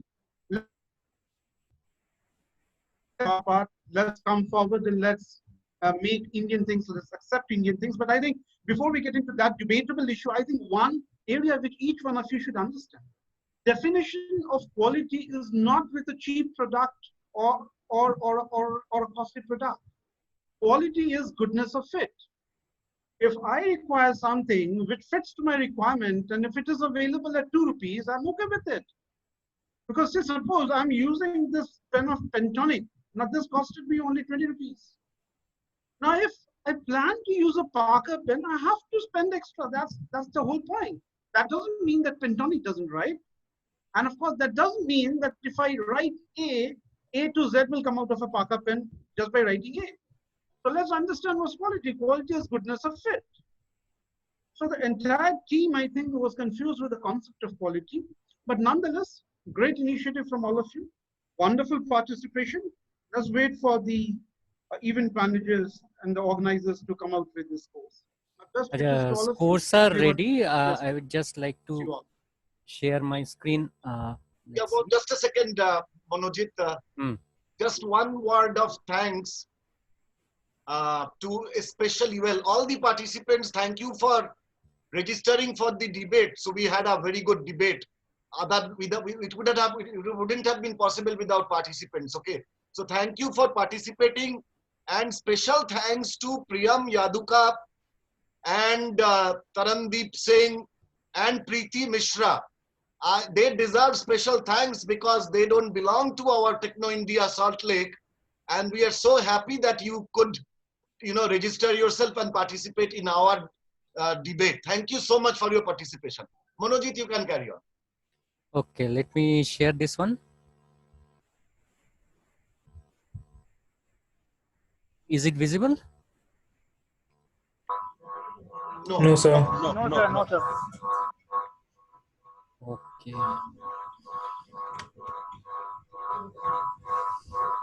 Speaker 20: let's come forward and let's make Indian things, let's accept Indian things. But I think before we get into that debatable issue, I think one area which each one of you should understand, definition of quality is not with a cheap product or a costly product. Quality is goodness of fit. If I require something which fits to my requirement, and if it is available at 2 rupees, I'm okay with it. Because say, suppose I'm using this pen of Pentonic, now this costed me only 20 rupees. Now, if I plan to use a Parker pen, I have to spend extra. That's the whole point. That doesn't mean that Pentonic doesn't write. And of course, that doesn't mean that if I write A to Z will come out of a Parker pen just by writing A. So let's understand what's quality. Quality is goodness of fit. So the entire team, I think, was confused with the concept of quality. But nonetheless, great initiative from all of you. Wonderful participation. Let's wait for the event managers and the organizers to come out with this course.
Speaker 4: Scores are ready. I would just like to share my screen.
Speaker 3: Yeah, well, just a second, Manojit. Just one word of thanks to especially, well, all the participants. Thank you for registering for the debate. So we had a very good debate. It wouldn't have been possible without participants. Okay. So thank you for participating, and special thanks to Priyam Yaduka and Tarandeep Singh and Preeti Mishra. They deserve special thanks because they don't belong to our Techno India Salt Lake, and we are so happy that you could, register yourself and participate in our debate. Thank you so much for your participation. Manojit, you can carry on.
Speaker 4: Okay, let me share this one. Is it visible?
Speaker 18: No, sir.
Speaker 9: No, sir.
Speaker 4: Okay.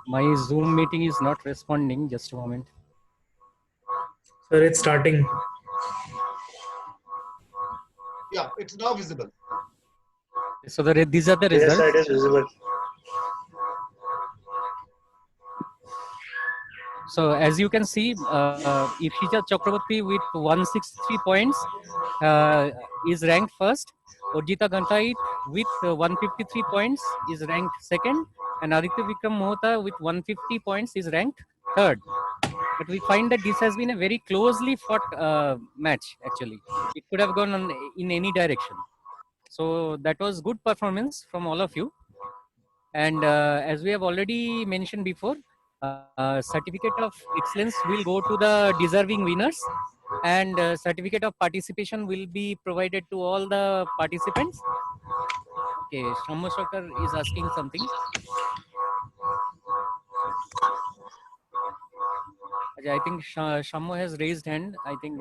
Speaker 4: My Zoom meeting is not responding. Just a moment.
Speaker 18: Sir, it's starting.
Speaker 3: Yeah, it's now visible.
Speaker 4: So these are the results.
Speaker 18: Yes, it is visible.
Speaker 4: So as you can see, Ipshita Chakraborty with 163 points is ranked first. Urjita Gantait with 153 points is ranked second, and Aditya Vikram Mohta with 150 points is ranked third. But we find that this has been a very closely fought match. Actually, it could have gone in any direction. So that was good performance from all of you. And as we have already mentioned before, certificate of excellence will go to the deserving winners, and certificate of participation will be provided to all the participants. Okay, Shammo Shakar is asking something. I think Shammo has raised hand. I think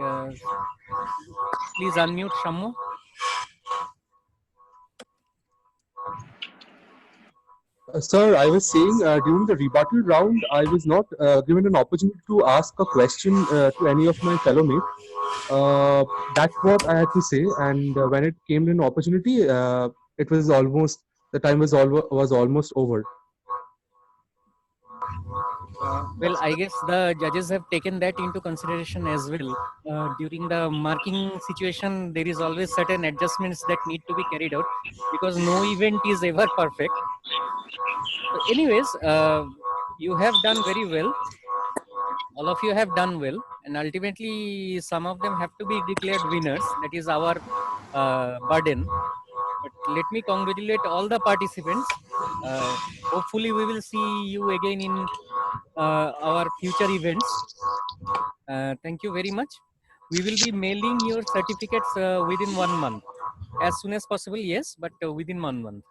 Speaker 4: please unmute Shammo.
Speaker 19: Sir, I was saying during the rebuttal round, I was not given an opportunity to ask a question to any of my fellow mates. That's what I had to say. And when it came to an opportunity, it was almost, the time was almost over.
Speaker 4: Well, I guess the judges have taken that into consideration as well. During the marking situation, there is always certain adjustments that need to be carried out because no event is ever perfect. So anyways, you have done very well. All of you have done well, and ultimately some of them have to be declared winners. That is our burden. But let me congratulate all the participants. Hopefully we will see you again in our future events. Thank you very much. We will be mailing your certificates within 1 month. As soon as possible, yes, but within 1 month.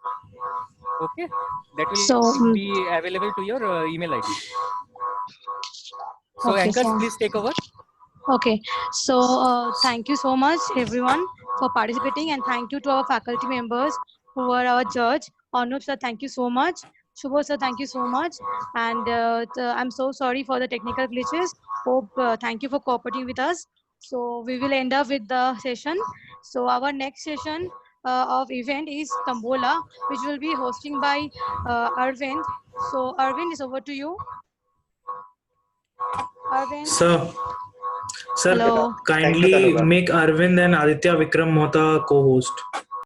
Speaker 4: Okay, that will be available to your email ID. So
Speaker 2: okay,
Speaker 4: anchors, please take over.
Speaker 2: Okay, so thank you so much everyone for participating, and thank you to our faculty members who were our judge. Anup sir, thank you so much. Shubho sir, thank you so much. And I'm so sorry for the technical glitches. Hope thank you for cooperating with us. So we will end up with the session. So our next session of event is Tombola, which will be hosting by Arvind. So Arvind, is over to you. Arvind.
Speaker 18: Sir,
Speaker 2: Hello.
Speaker 18: kindly make Arvind and Aditya Vikram Mohta co-host.